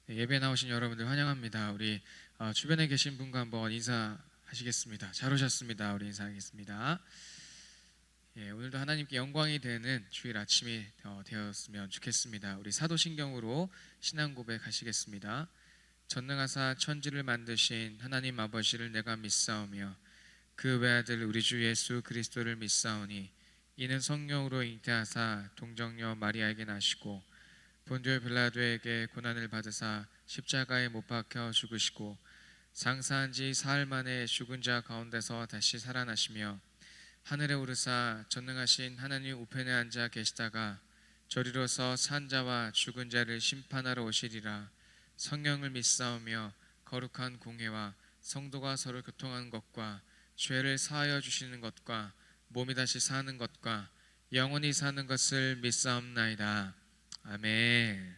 예배 나오신 여러분들 환영합니다. 우리 주변에 계신 분과 한번 인사하시겠습니다. 잘 오셨습니다. 우리 인사하겠습니다. 오늘도 하나님께 영광이 되는 주일 아침이 되었으면 좋겠습니다. 우리 사도신경으로 신앙 고백하시겠습니다. 전능하사 천지를 만드신 하나님 아버지를 내가 믿사오며 그 외아들 우리 주 예수 그리스도를 믿사오니 이는 성령으로 잉태하사 동정녀 마리아에게 나시고 본디오 빌라도에게 고난을 받으사 십자가에 못 박혀 죽으시고 장사한 지 사흘 만에 죽은 자 가운데서 다시 살아나시며 하늘에 오르사 전능하신 하나님 우편에 앉아 계시다가 저리로서 산 자와 죽은 자를 심판하러 오시리라. 성령을 믿사오며 거룩한 공회와 성도가 서로 교통하는 것과 죄를 사하여 주시는 것과 몸이 다시 사는 것과 영원히 사는 것을 믿사옵나이다. 아멘.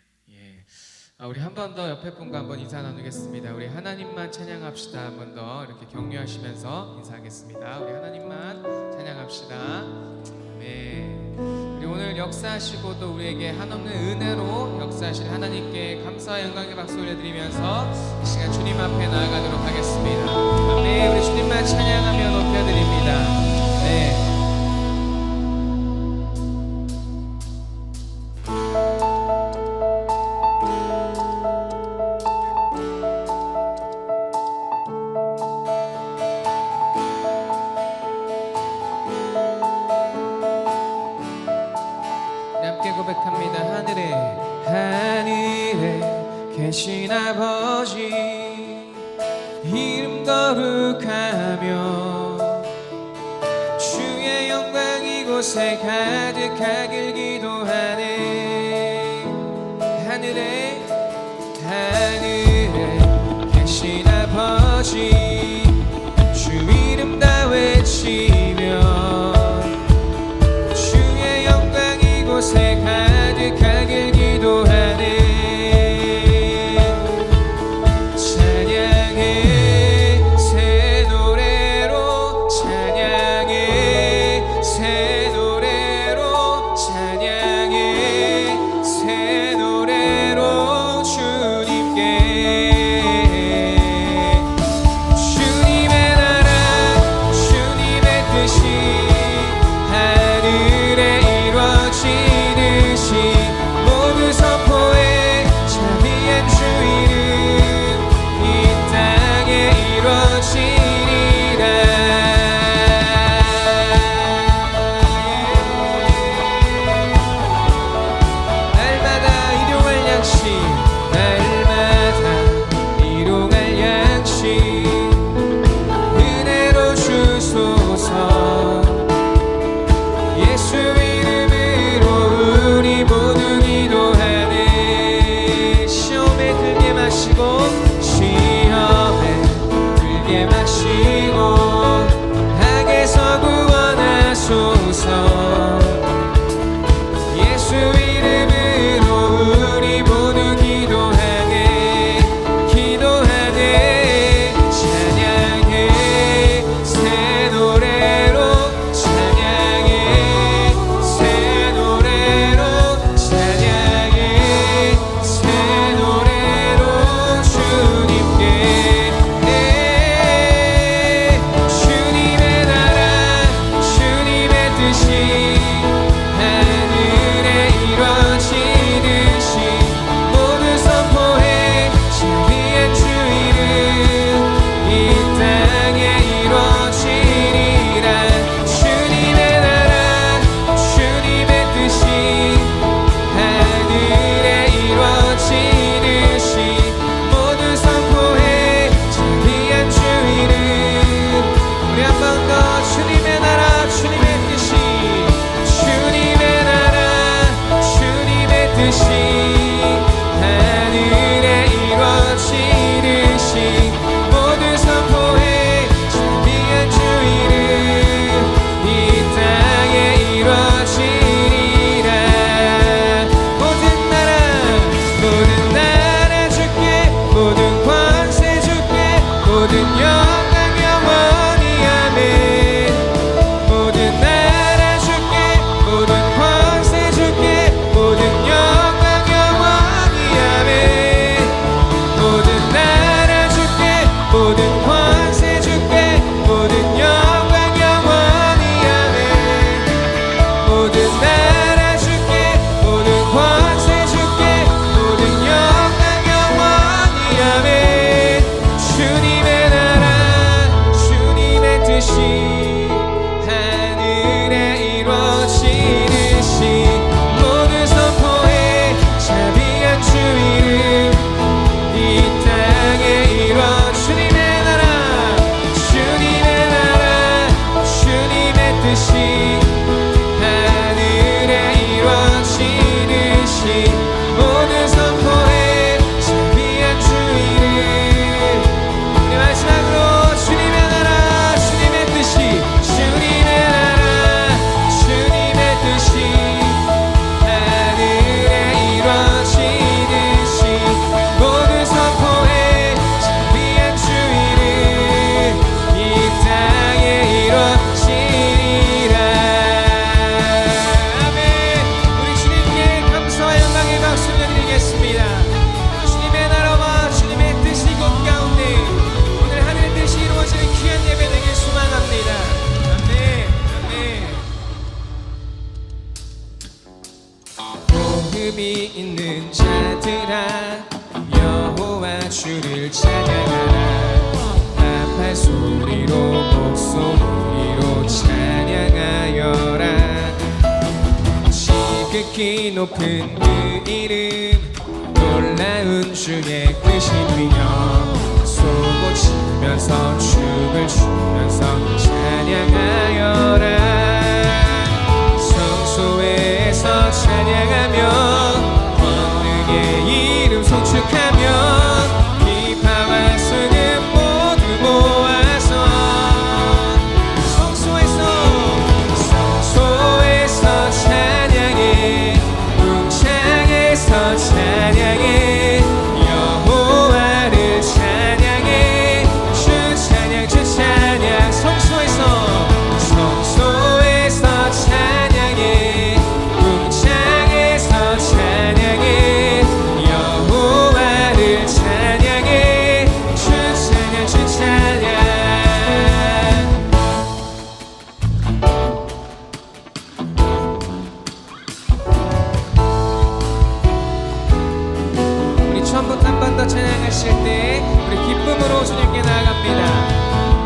우리 한 번 더 옆에 분과 한번 인사 나누겠습니다. 우리 하나님만 찬양합시다. 한 번 더 이렇게 격려하시면서 인사하겠습니다. 우리 하나님만 찬양합시다. 아멘. 우리 오늘 역사하시고 또 우리에게 한없는 은혜로 역사하실 하나님께 감사와 영광의 박수 올려드리면서 이 시간 주님 앞에 나아가도록 하겠습니다. 아멘. 우리 주님만 찬양하며 높여드립니다. 네. 계신 아버지 이름 거룩하며 주의 영광 이곳에 가득하길 기도하네. 하늘에 계신 아버지 주 이름 다 외치며 주의 영광 이곳에 가득하길 기도하네. 찬양해 새 노래로 찬양 호흡이 있는 자들아 여호와 주를 찬양하라. 나팔 소리로 목소리로 찬양하여라. 지극히 높은 그 이름 놀라운 주의 크신 위엄 쏘고치면서 춤을 추면서 찬양하여라. 성소에서 찬양하며 권능의 이름 송축하며 비파와 수금 모두 모아서 성소에서 찬양해 궁창에서 찬양해 여호와를 찬양해 주 찬양 주 찬양 성소에서 찬양해 궁창에서 찬양해 여호와를 찬양해 주 찬양 주 찬양. 우리 처음부터 한 번 더 찬양하실 때 우리 기쁨으로 주님께 나아갑니다.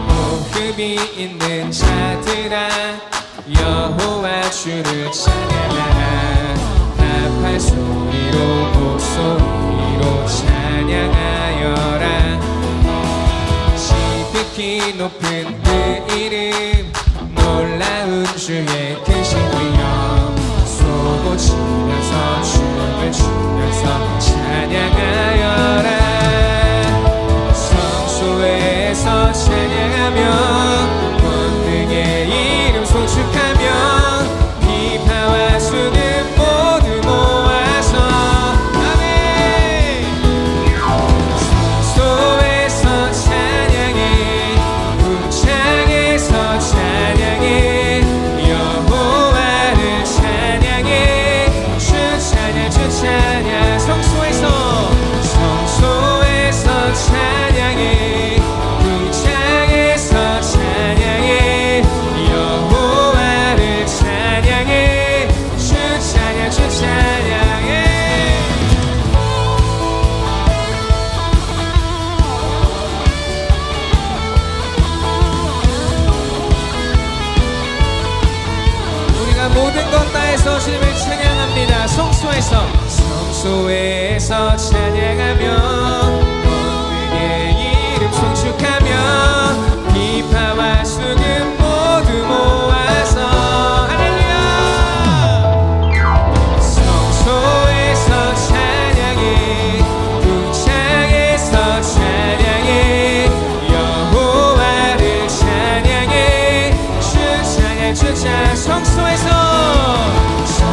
호흡이 있는 자들아 여호와 주를 찬양하라. 나팔 소리로 목소리로 찬양하여라. 지극히 높은 그 이름 놀라운 주의 크신 위엄 쏘고치면서 춤을 추면서 찬양하여라. 성소에서 찬양하며 권능의 이름 송축하며 비파와 수금 모두 모아서 아멘. 성소에서 찬양해 궁창에서 찬양해 여호와를 찬양해 주 찬양 주 찬양. 성소에서 찬양해 궁창에서 찬양해 여호와를 찬양해 주 찬양 주 찬양해. 우리가 모든 것 다해서 주님을 찬양합니다. 성소에서 찬양하며 권능의 이름 송축하며 비파와 수금 모두 모아서 할렐루야. 성소에서 찬양해 궁창에서 찬양해 여호와를 찬양해 주 찬양 주 찬양.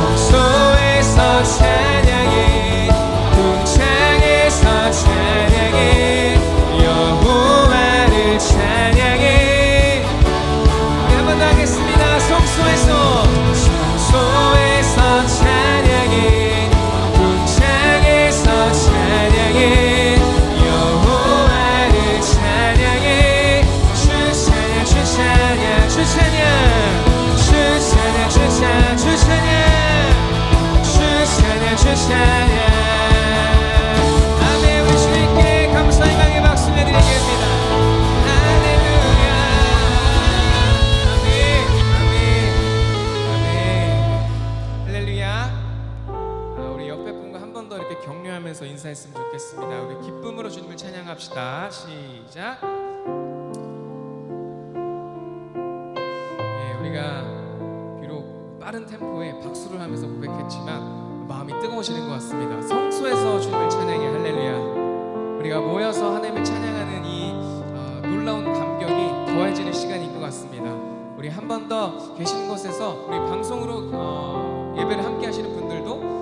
성소에서 찬양해 궁창에서 찬양해 여호와를 찬양해. 한 번 더 하겠습니다. 성소에서 찬양해 궁창에서 찬양해 여호와를 찬양해 주 찬양 주 찬양 주 찬양 주 찬양 주 찬양 주 찬양 주 찬양 주 찬양. 아멘. 우리 주님께 감사의 강의 박수 내드리겠습니다. 할렐루야. 아멘 아멘 아멘 할렐루야. 우리 옆에 분과 한 번 더 이렇게 격려하면서 인사했으면 좋겠습니다. 우리 기쁨으로 주님을 찬양합시다. 시작. 우리가 비록 빠른 템포에 박수를 하면서 고백했지만 마음이 뜨거우시는 것 같습니다. 성소에서 주님을 찬양해. 할렐루야. 우리가 모여서 하나님을 찬양하는 이 놀라운 감격이 더해지는 시간인 것 같습니다. 우리 한 번 더 계신 곳에서 우리 방송으로 예배를 함께 하시는 분들도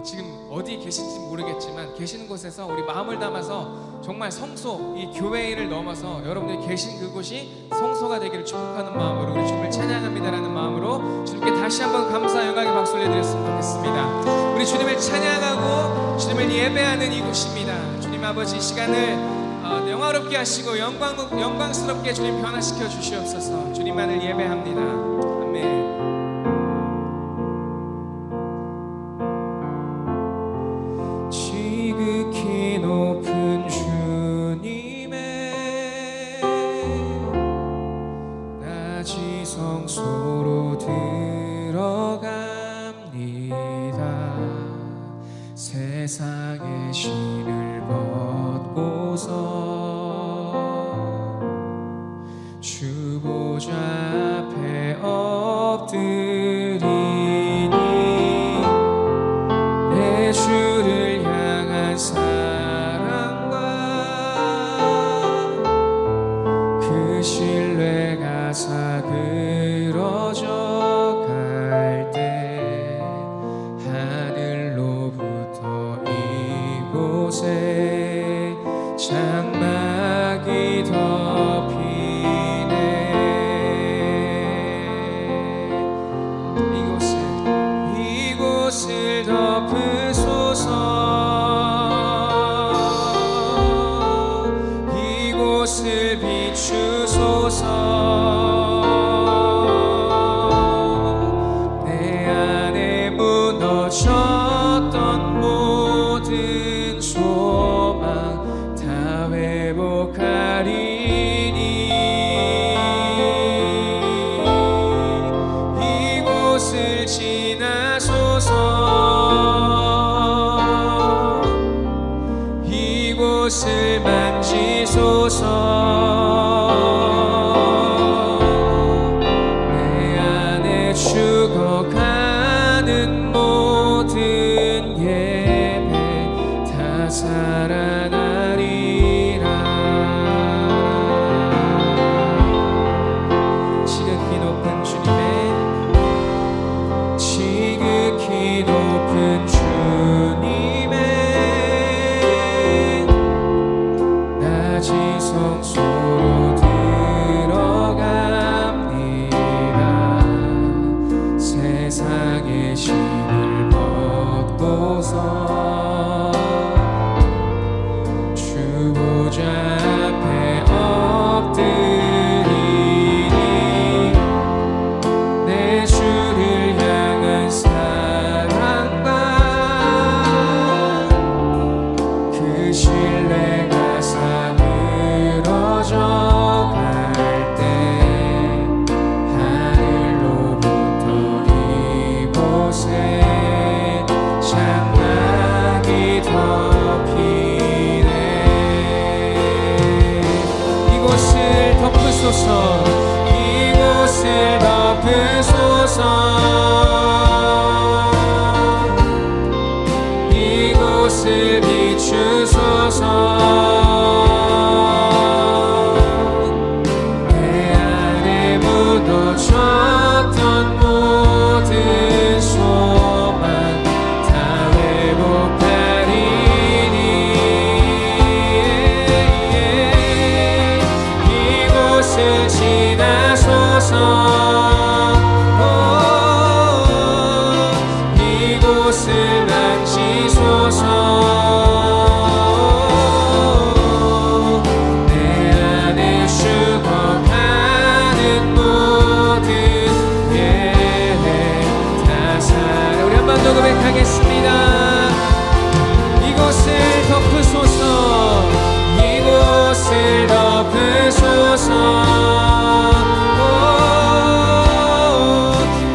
지금 어디 계신지 모르겠지만 계시는 곳에서 우리 마음을 담아서 정말 성소, 이 교회를 넘어서 여러분들이 계신 그곳이 성소가 되기를 축복하는 마음으로 우리 주님을 찬양합니다라는 마음으로 주님께 다시 한번 감사 영광의 박수를 내드렸으면 좋겠습니다. 우리 주님을 찬양하고 주님을 예배하는 이곳입니다. 주님 아버지, 이 시간을 영화롭게 하시고 영광스럽게 주님 변화시켜 주시옵소서. 주님만을 예배합니다. 아멘. 세상의 신을 벗고서 주 보좌 앞에 엎드리니 내 주를 향한 사랑과 그 신뢰가 사그러져 갈 때 하늘로부터 이곳에 장막이 덮이네. 이곳을 덮으소서. 이곳을 비추소서. 내 안에 무너졌던 모든 소망 다 회복하리니 이곳을 지나소서. 이곳을 만지소서. 내 안에 죽어가는 모든 예배 다 살아나리라. 지극히 높은 주님의 지극히 높은 주님의 낮은 성소로 들어갑니다. 세상의 신을 벗고서 주 보좌 앞에 엎드리니 내 주를 향한 사랑과 그 신뢰가 사그러져 갈 때 하늘로부터 이곳에 장막이 덮이네. 이곳을 덮으소서. 이곳을 덮으소서. 이곳을 비추소서. 내 안에 무너졌던 모든 소망 다 회복하리니 이곳을 지나소서. 이곳을 만지소서. 내 안에 죽어가는 모든 예배 다 살아. 우리 한 번 더 고백하겠습니다. 이곳을 덮으소서. 이곳을 덮으소서.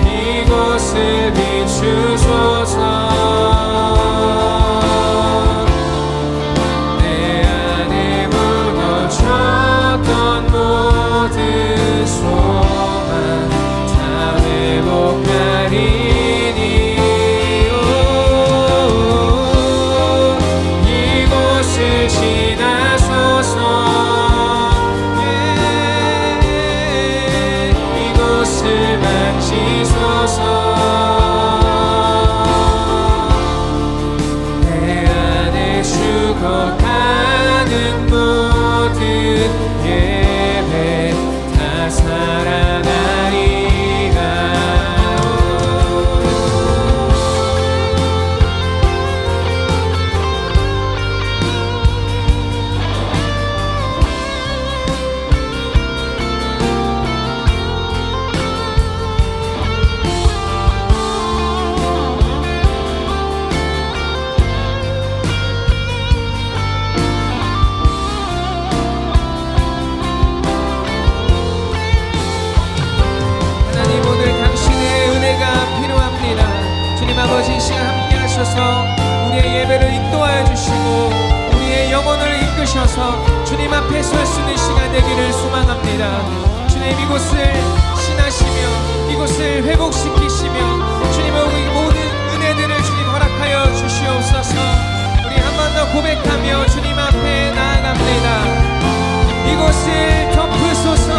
이곳을 비추소서. 내 안에 무너졌던 모든 소망 다 회복하리니 이곳을 지나소서. 이곳을 만지소서. 내 안에 죽어가는 모든 예배 다 살아나리라. 아버지 이 시간 함께 하셔서 우리의 예배를 오셔서 주님 앞에 설 수 있는 시간 되기를 소망합니다. 주님 이곳을 신하시며 이곳을 회복시키시며 주님의 모든 은혜들을 주님 허락하여 주시옵소서. 우리 한 번 더 고백하며 주님 앞에 나아갑니다. 이곳을 덮으소서.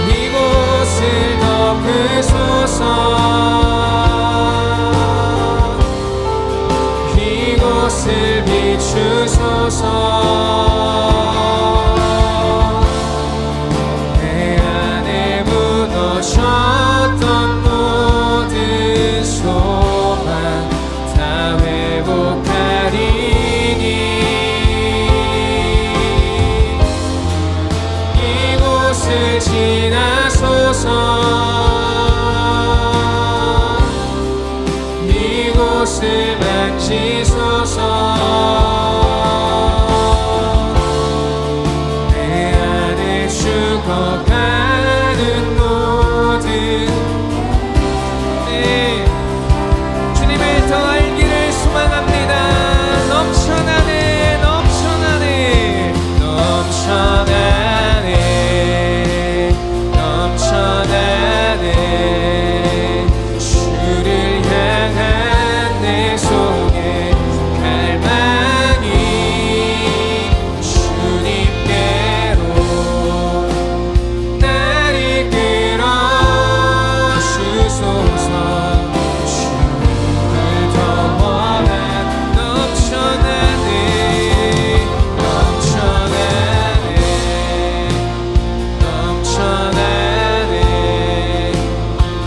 이곳을 덮으소서. 이곳을 비추소서. 내 안에 무너졌던 모든 소망 다 회복하리니 이곳을 지나소서. 이곳을 만지소서. 내 안에 죽어가는 모든 네, 주님을 더 알기를 소망합니다. 넘쳐나네 넘쳐나네 넘쳐나네 넘쳐나네. 주를 향한 내 속에 갈망이 주님께로 나를 끌어 주소서. 주님을 더 원한 넘쳐나네 넘쳐나네 넘쳐나네.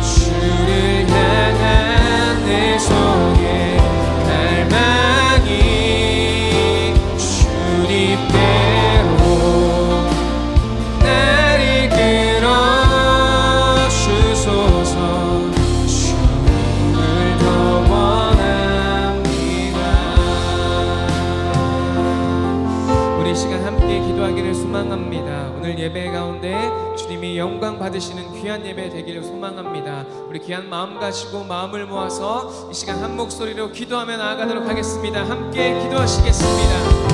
주를 향한 내 속에 갈망이 주님께로 나를 끌어 주소서. 주님을 더 원합니다. 우리 이 시간 함께 기도하기를 소망합니다. 오늘 예배 가운데 주님이 영광 받으시는 귀한 예배 되기를 소망합니다. 우리 귀한 마음 가지고 마음을 모아서 이 시간 한 목소리로 기도하며 나아가도록 하겠습니다. 함께 기도하시겠습니다.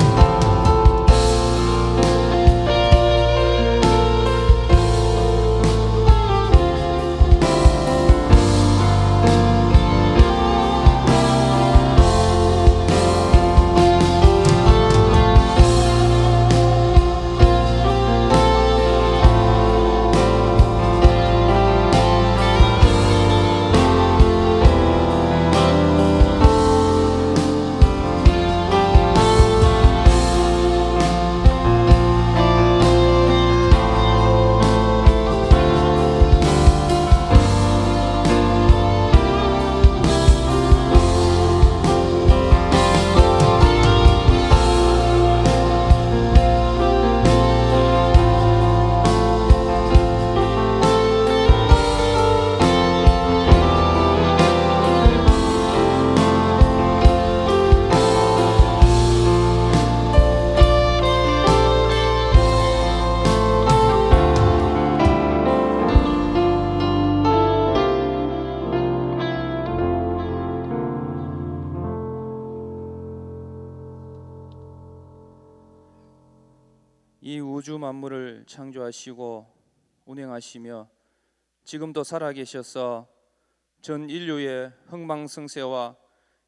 이 우주 만물을 창조하시고 운행하시며 지금도 살아계셔서 전 인류의 흥망성쇠와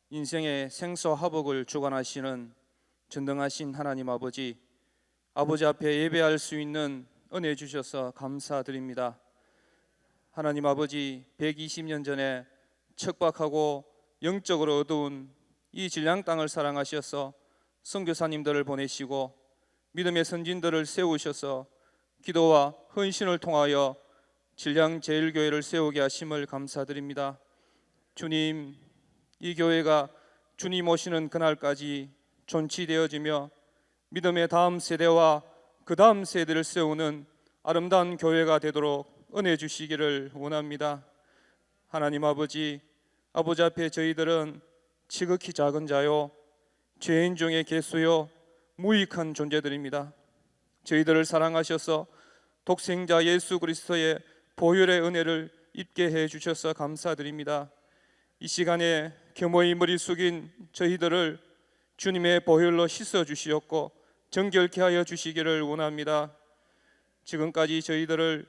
인생의 생사화복을 주관하시는 전능하신 하나님 아버지 앞에 예배할 수 있는 은혜 주셔서 감사드립니다. 하나님 아버지 120년 전에 척박하고 영적으로 어두운 이 진량 땅을 사랑하셔서 선교사님들을 보내시고 믿음의 선진들을 세우셔서 기도와 헌신을 통하여 진량 제일교회를 세우게 하심을 감사드립니다. 주님, 이 교회가 주님 오시는 그날까지 존치되어지며 믿음의 다음 세대와 그 다음 세대를 세우는 아름다운 교회가 되도록 은혜 주시기를 원합니다. 하나님 아버지 앞에 저희들은 지극히 작은 자요 죄인 중에 개수요 무익한 존재들입니다. 저희들을 사랑하셔서 독생자 예수 그리스도의 보혈의 은혜를 입게 해 주셔서 감사드립니다. 이 시간에 겸허히 머리 숙인 저희들을 주님의 보혈로 씻어 주시었고 정결케 하여 주시기를 원합니다. 지금까지 저희들을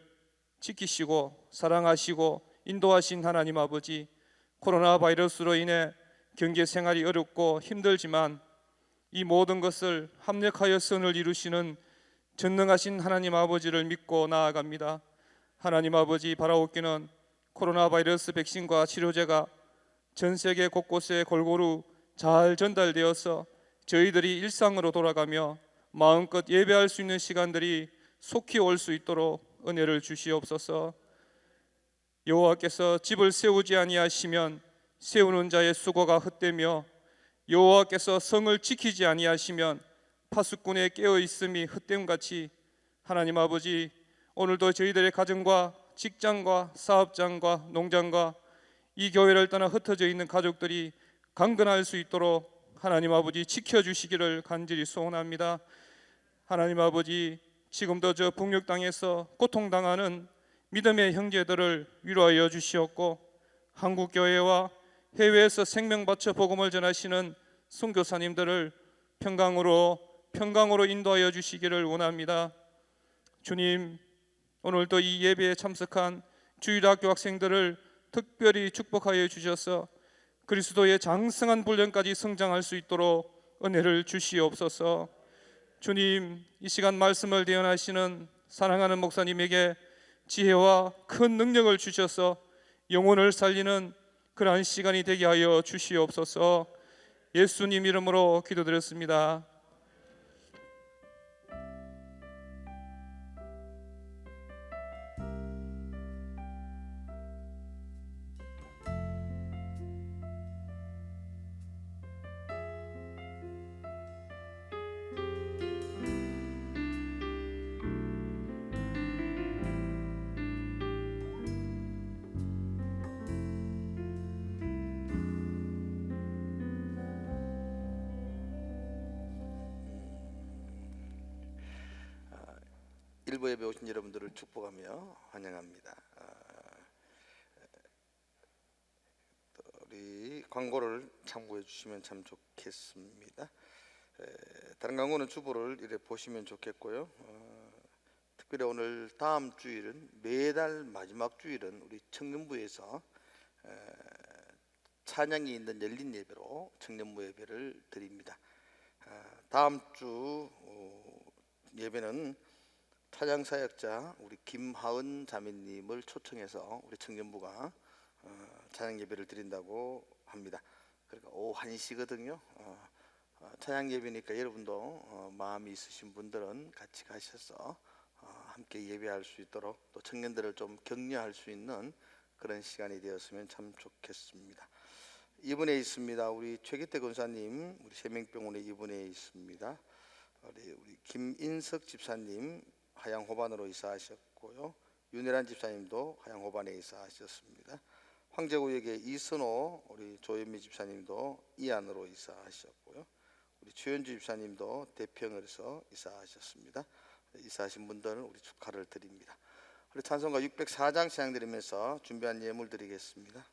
지키시고 사랑하시고 인도하신 하나님 아버지, 코로나 바이러스로 인해 경제 생활이 어렵고 힘들지만 이 모든 것을 합력하여 선을 이루시는 전능하신 하나님 아버지를 믿고 나아갑니다. 하나님 아버지, 바라옵기는 코로나 바이러스 백신과 치료제가 전 세계 곳곳에 골고루 잘 전달되어서 저희들이 일상으로 돌아가며 마음껏 예배할 수 있는 시간들이 속히 올 수 있도록 은혜를 주시옵소서. 여호와께서 집을 세우지 아니하시면 세우는 자의 수고가 헛되며 여호와께서 성을 지키지 아니하시면 파수꾼의 깨어 있음이 헛됨같이 하나님 아버지, 오늘도 저희들의 가정과 직장과 사업장과 농장과 이 교회를 떠나 흩어져 있는 가족들이 강건할 수 있도록 하나님 아버지 지켜주시기를 간절히 소원합니다. 하나님 아버지, 지금도 저 북녘 땅에서 고통당하는 믿음의 형제들을 위로하여 주시옵고 한국 교회와 해외에서 생명 바쳐 복음을 전하시는 선교사님들을 평강으로 인도하여 주시기를 원합니다. 주님, 오늘도 이 예배에 참석한 주일학교 학생들을 특별히 축복하여 주셔서 그리스도의 장성한 분량까지 성장할 수 있도록 은혜를 주시옵소서. 주님, 이 시간 말씀을 대언하시는 사랑하는 목사님에게 지혜와 큰 능력을 주셔서 영혼을 살리는 그러한 시간이 되게 하여 주시옵소서. 예수님 이름으로 기도드렸습니다. 일부 예배 오신 여러분들을 축복하며 환영합니다. 우리 광고를 참고해 주시면 참 좋겠습니다. 다른 광고는 주보를 이렇게 보시면 좋겠고요. 특별히 오늘 다음 주일은 매달 마지막 주일은 우리 청년부에서 찬양이 있는 열린 예배로 청년부 예배를 드립니다. 다음 주 예배는 찬양 사역자 우리 김하은 자매님을 초청해서 우리 청년부가 찬양 예배를 드린다고 합니다. 그러니까 오후 1시거든요. 찬양 예배니까 여러분도 마음이 있으신 분들은 같이 가셔서 함께 예배할 수 있도록 또 청년들을 좀 격려할 수 있는 그런 시간이 되었으면 참 좋겠습니다. 입원해 있습니다. 우리 최기태 권사님 우리 세명병원에 입원해 있습니다. 우리 김인석 집사님 하양호반으로 이사하셨고요. 윤혜란 집사님도 하양호반에 이사하셨습니다. 황제구역의 이선호 우리 조현미 집사님도 이안으로 이사하셨고요. 우리 최현주 집사님도 대평을에서 이사하셨습니다. 이사하신 분들은 우리 축하를 드립니다. 우리 찬송가 604장 찬양드리면서 준비한 예물 드리겠습니다.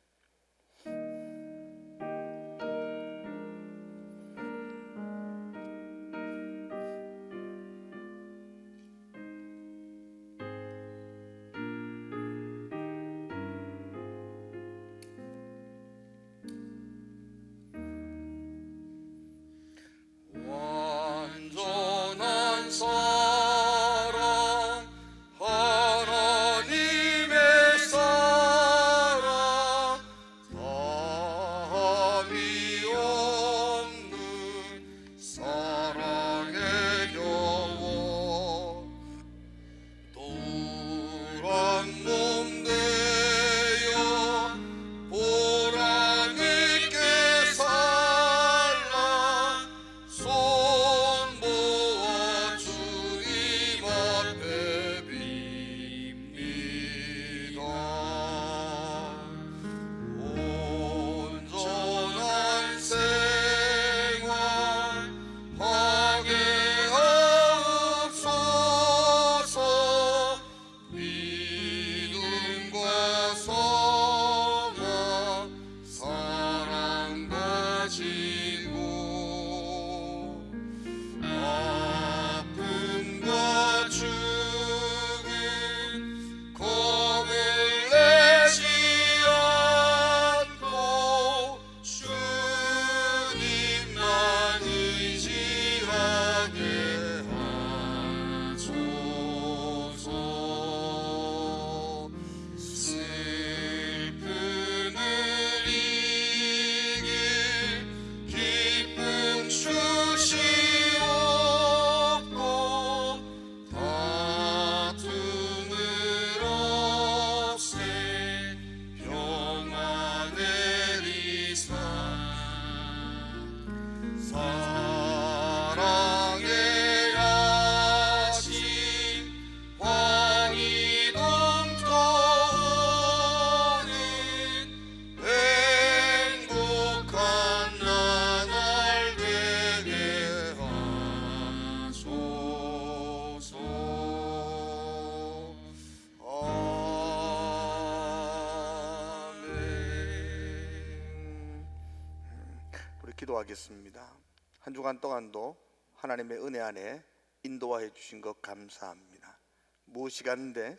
기도하겠습니다. 한 주간 동안도 하나님의 은혜 안에 인도하여 주신 것 감사합니다. 무엇이 갔는데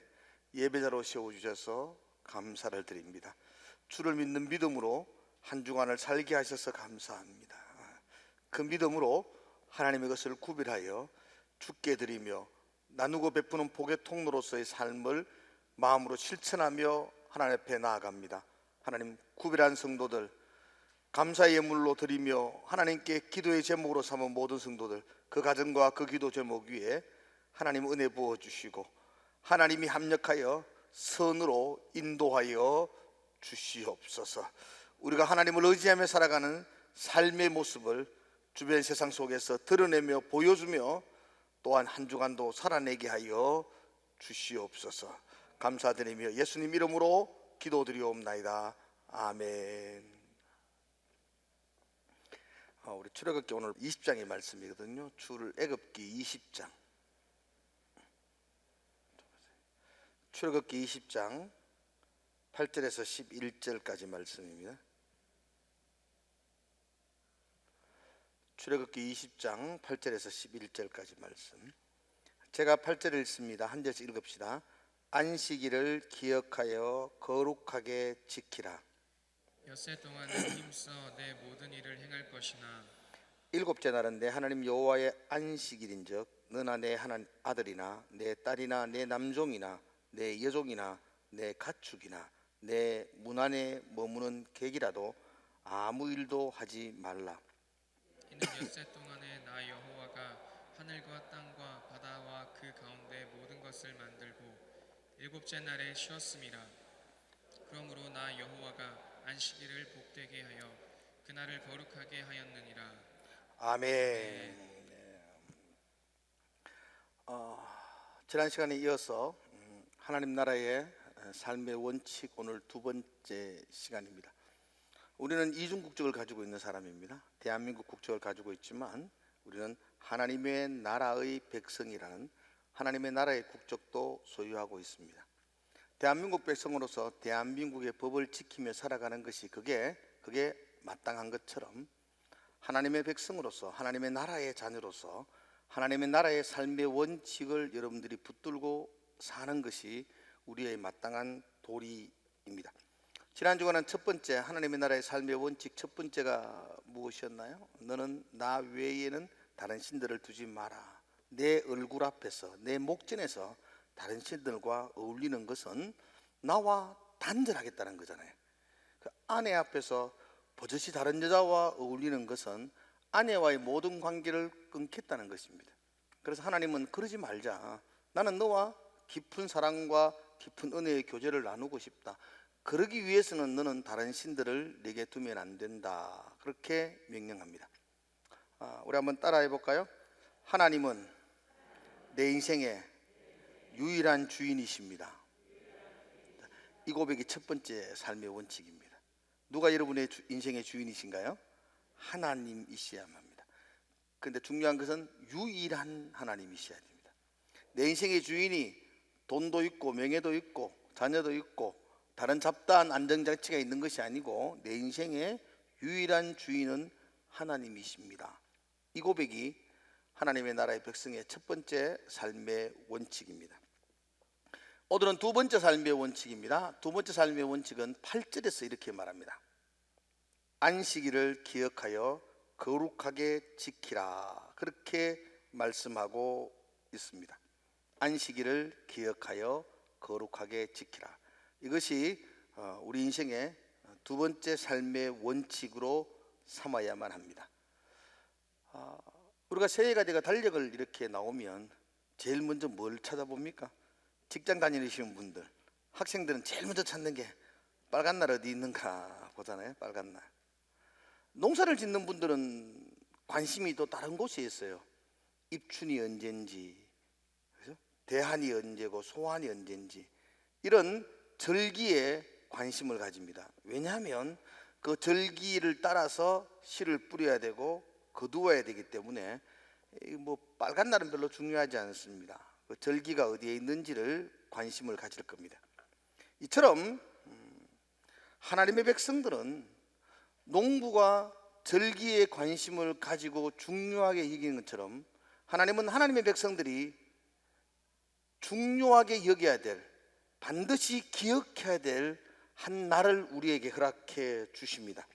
예배자로 세워주셔서 감사를 드립니다. 주를 믿는 믿음으로 한 주간을 살게 하셔서 감사합니다. 그 믿음으로 하나님의 것을 구별하여 주께 드리며 나누고 베푸는 복의 통로로서의 삶을 마음으로 실천하며 하나님 앞에 나아갑니다. 하나님, 구별한 성도들, 감사의 예물로 드리며 하나님께 기도의 제목으로 삼은 모든 성도들, 그 가정과 그 기도 제목 위에 하나님 은혜 부어주시고 하나님이 합력하여 선으로 인도하여 주시옵소서. 우리가 하나님을 의지하며 살아가는 삶의 모습을 주변 세상 속에서 드러내며 보여주며 또한 한 주간도 살아내게 하여 주시옵소서. 감사드리며 예수님 이름으로 기도드리옵나이다. 아멘. 우리 출애굽기 오늘 20장의 말씀이거든요. 출애굽기 20장. 출애굽기 20장 8절에서 11절까지 말씀입니다. 출애굽기 20장 8절에서 11절까지 말씀. 제가 8절을 읽습니다. 한 절씩 읽읍시다. 안식일을 기억하여 거룩하게 지키라. 엿새 동안은 힘써 내 모든 일을 행할 것이나 일곱째 날은 내 하나님 여호와의 안식일인즉 너나 내 하나님 아들이나 내 딸이나 내 남종이나 내 여종이나 내 가축이나 내 문 안에 머무는 객이라도 아무 일도 하지 말라. 이는 엿새 동안에 나 여호와가 하늘과 땅과 바다와 그 가운데 모든 것을 만들고 일곱째 날에 쉬었음이라. 그러므로 나 여호와가 안식일을 복되게 하여 그날을 거룩하게 하였느니라. 아멘. 지난 시간에 이어서 하나님 나라의 삶의 원칙, 오늘 두 번째 시간입니다. 우리는 이중 국적을 가지고 있는 사람입니다. 대한민국 국적을 가지고 있지만 우리는 하나님의 나라의 백성이라는 하나님의 나라의 국적도 소유하고 있습니다. 대한민국 백성으로서 대한민국의 법을 지키며 살아가는 것이 그게 마땅한 것처럼 하나님의 백성으로서 하나님의 나라의 자녀로서 하나님의 나라의 삶의 원칙을 여러분들이 붙들고 사는 것이 우리의 마땅한 도리입니다. 지난 주간은 첫 번째 하나님의 나라의 삶의 원칙 첫 번째가 무엇이었나요? 너는 나 외에는 다른 신들을 두지 마라. 내 얼굴 앞에서 내 목전에서 다른 신들과 어울리는 것은 나와 단절하겠다는 거잖아요. 그 아내 앞에서 버젓이 다른 여자와 어울리는 것은 아내와의 모든 관계를 끊겠다는 것입니다. 그래서 하나님은 그러지 말자. 나는 너와 깊은 사랑과 깊은 은혜의 교제를 나누고 싶다. 그러기 위해서는 너는 다른 신들을 내게 두면 안 된다. 그렇게 명령합니다. 우리 한번 따라해 볼까요? 하나님은 내 인생의 유일한 주인이십니다. 이 고백이 첫 번째 삶의 원칙입니다. 누가 여러분의 인생의 주인이신가요? 하나님이셔야만 합니다. 그런데 중요한 것은 유일한 하나님이셔야 됩니다. 내 인생의 주인이 돈도 있고 명예도 있고 자녀도 있고 다른 잡다한 안정장치가 있는 것이 아니고 내 인생의 유일한 주인은 하나님이십니다. 이 고백이 하나님의 나라의 백성의 첫 번째 삶의 원칙입니다. 오늘은 두 번째 삶의 원칙입니다. 두 번째 삶의 원칙은 8절에서 이렇게 말합니다. 안식일을 기억하여 거룩하게 지키라. 그렇게 말씀하고 있습니다. 안식일을 기억하여 거룩하게 지키라. 이것이 우리 인생의 두 번째 삶의 원칙으로 삼아야만 합니다. 우리가 새해가 되가 달력을 이렇게 나오면 제일 먼저 뭘 찾아봅니까? 직장 다니시는 분들, 학생들은 제일 먼저 찾는 게 빨간 날 어디 있는가 보잖아요. 빨간 날. 농사를 짓는 분들은 관심이 또 다른 곳에 있어요. 입춘이 언젠지, 그죠? 대한이 언제고 소환이 언젠지 이런 절기에 관심을 가집니다. 왜냐하면 그 절기를 따라서 씨를 뿌려야 되고 거두어야 되기 때문에 뭐 빨간 날은 별로 중요하지 않습니다. 그 절기가 어디에 있는지를 관심을 가질 겁니다. 이처럼 하나님의 백성들은 농부가 절기에 관심을 가지고 중요하게 여기는 것처럼 하나님은 하나님의 백성들이 중요하게 여겨야 될, 반드시 기억해야 될 한 날을 우리에게 허락해 주십니다.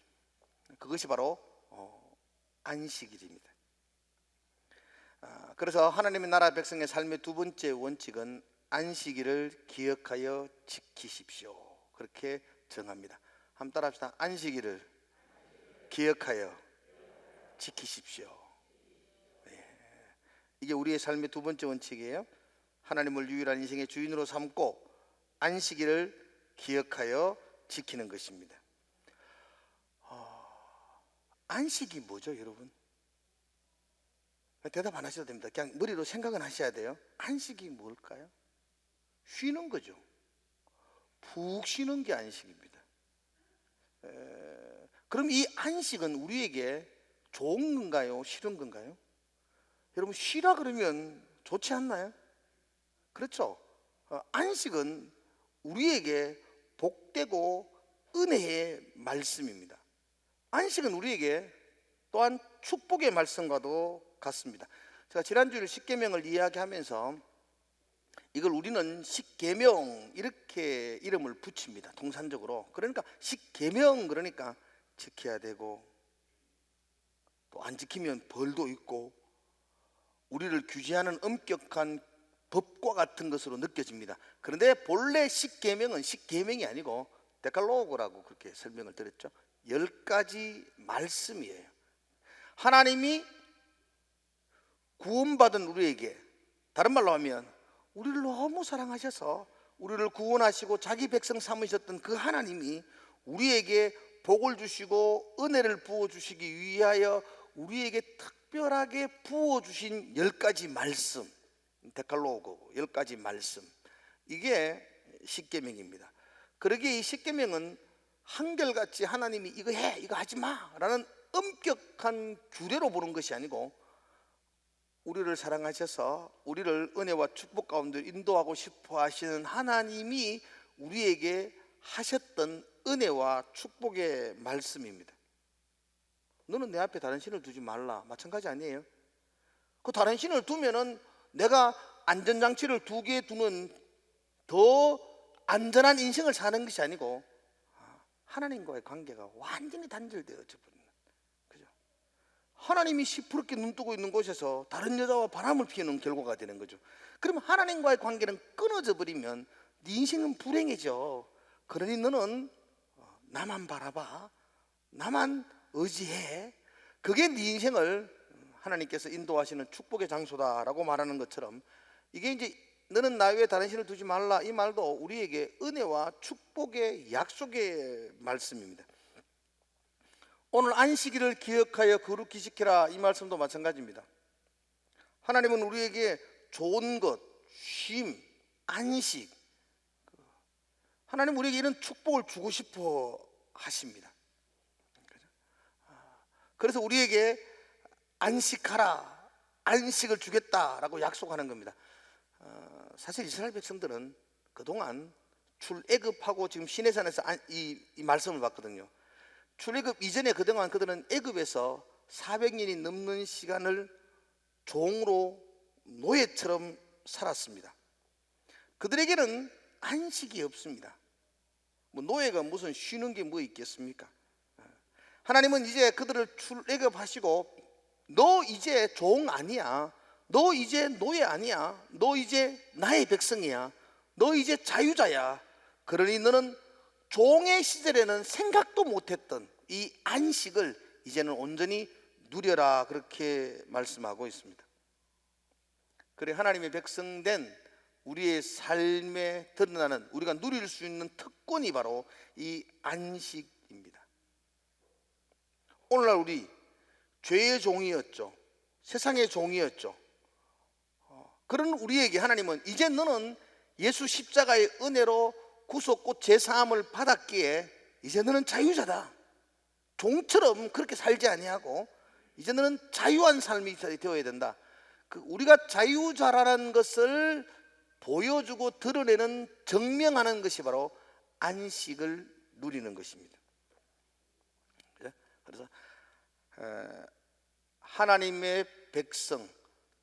그것이 바로 안식일입니다. 그래서 하나님의 나라 백성의 삶의 두 번째 원칙은 안식일을 기억하여 지키십시오. 그렇게 정합니다. 한번 따라합시다. 안식일을 기억하여 지키십시오. 이게 우리의 삶의 두 번째 원칙이에요. 하나님을 유일한 인생의 주인으로 삼고 안식일을 기억하여 지키는 것입니다. 안식이 뭐죠, 여러분? 대답 안 하셔도 됩니다. 그냥 머리로 생각은 하셔야 돼요. 안식이 뭘까요? 쉬는 거죠. 푹 쉬는 게 안식입니다. 그럼 이 안식은 우리에게 좋은 건가요? 싫은 건가요? 여러분, 쉬라 그러면 좋지 않나요? 그렇죠. 안식은 우리에게 복되고 은혜의 말씀입니다. 안식은 우리에게 또한 축복의 말씀과도 같습니다. 제가 지난주에 십계명을 이야기하면서 이걸 우리는 십계명 이렇게 이름을 붙입니다. 동산적으로. 그러니까 십계명, 그러니까 지켜야 되고 또 안 지키면 벌도 있고 우리를 규제하는 엄격한 법과 같은 것으로 느껴집니다. 그런데 본래 십계명은 십계명이 아니고 데칼로그라고 그렇게 설명을 드렸죠. 10가지 말씀이에요. 하나님이 구원받은 우리에게, 다른 말로 하면 우리를 너무 사랑하셔서 우리를 구원하시고 자기 백성 삼으셨던 그 하나님이 우리에게 복을 주시고 은혜를 부어주시기 위하여 우리에게 특별하게 부어주신 10가지 말씀, 데칼로그 10가지 말씀, 이게 십계명입니다. 그러기에 이 십계명은 한결같이 하나님이 이거 해, 이거 하지 마 라는 엄격한 규례로 보는 것이 아니고 우리를 사랑하셔서 우리를 은혜와 축복 가운데 인도하고 싶어 하시는 하나님이 우리에게 하셨던 은혜와 축복의 말씀입니다. 너는 내 앞에 다른 신을 두지 말라, 마찬가지 아니에요? 그 다른 신을 두면은 내가 안전장치를 2개 두는 더 안전한 인생을 사는 것이 아니고 하나님과의 관계가 완전히 단절되어져 버립니다. 그죠? 하나님이 시퍼렇게 눈뜨고 있는 곳에서 다른 여자와 바람을 피우는 결과가 되는 거죠. 그럼 하나님과의 관계는 끊어져 버리면 네 인생은 불행해져. 그러니 너는 나만 바라봐, 나만 의지해. 그게 네 인생을 하나님께서 인도하시는 축복의 장소다라고 말하는 것처럼, 이게 이제 너는 나 외에 다른 신을 두지 말라, 이 말도 우리에게 은혜와 축복의 약속의 말씀입니다. 오늘 안식일을 기억하여 거룩히 지키라, 이 말씀도 마찬가지입니다. 하나님은 우리에게 좋은 것, 쉼, 안식, 하나님 우리에게 이런 축복을 주고 싶어 하십니다. 그래서 우리에게 안식하라, 안식을 주겠다라고 약속하는 겁니다. 사실 이스라엘 백성들은 그동안 출애굽하고 지금 시내산에서 이 말씀을 봤거든요. 출애굽 이전에 그동안 그들은 애굽에서 400년이 넘는 시간을 종으로 노예처럼 살았습니다. 그들에게는 안식이 없습니다. 뭐 노예가 무슨 쉬는 게 뭐 있겠습니까? 하나님은 이제 그들을 출애굽하시고 너 이제 종 아니야, 너 이제 노예 아니야, 너 이제 나의 백성이야, 너 이제 자유자야. 그러니 너는 종의 시절에는 생각도 못했던 이 안식을 이제는 온전히 누려라, 그렇게 말씀하고 있습니다. 그래, 하나님의 백성된 우리의 삶에 드러나는, 우리가 누릴 수 있는 특권이 바로 이 안식입니다. 오늘날 우리 죄의 종이었죠. 세상의 종이었죠. 그런 우리에게 하나님은 이제 너는 예수 십자가의 은혜로 구속고 제사함을 받았기에 이제 너는 자유자다. 종처럼 그렇게 살지 아니하고 이제 너는 자유한 삶이 되어야 된다. 우리가 자유자라는 것을 보여주고 드러내는, 증명하는 것이 바로 안식을 누리는 것입니다. 그래서 하나님의 백성,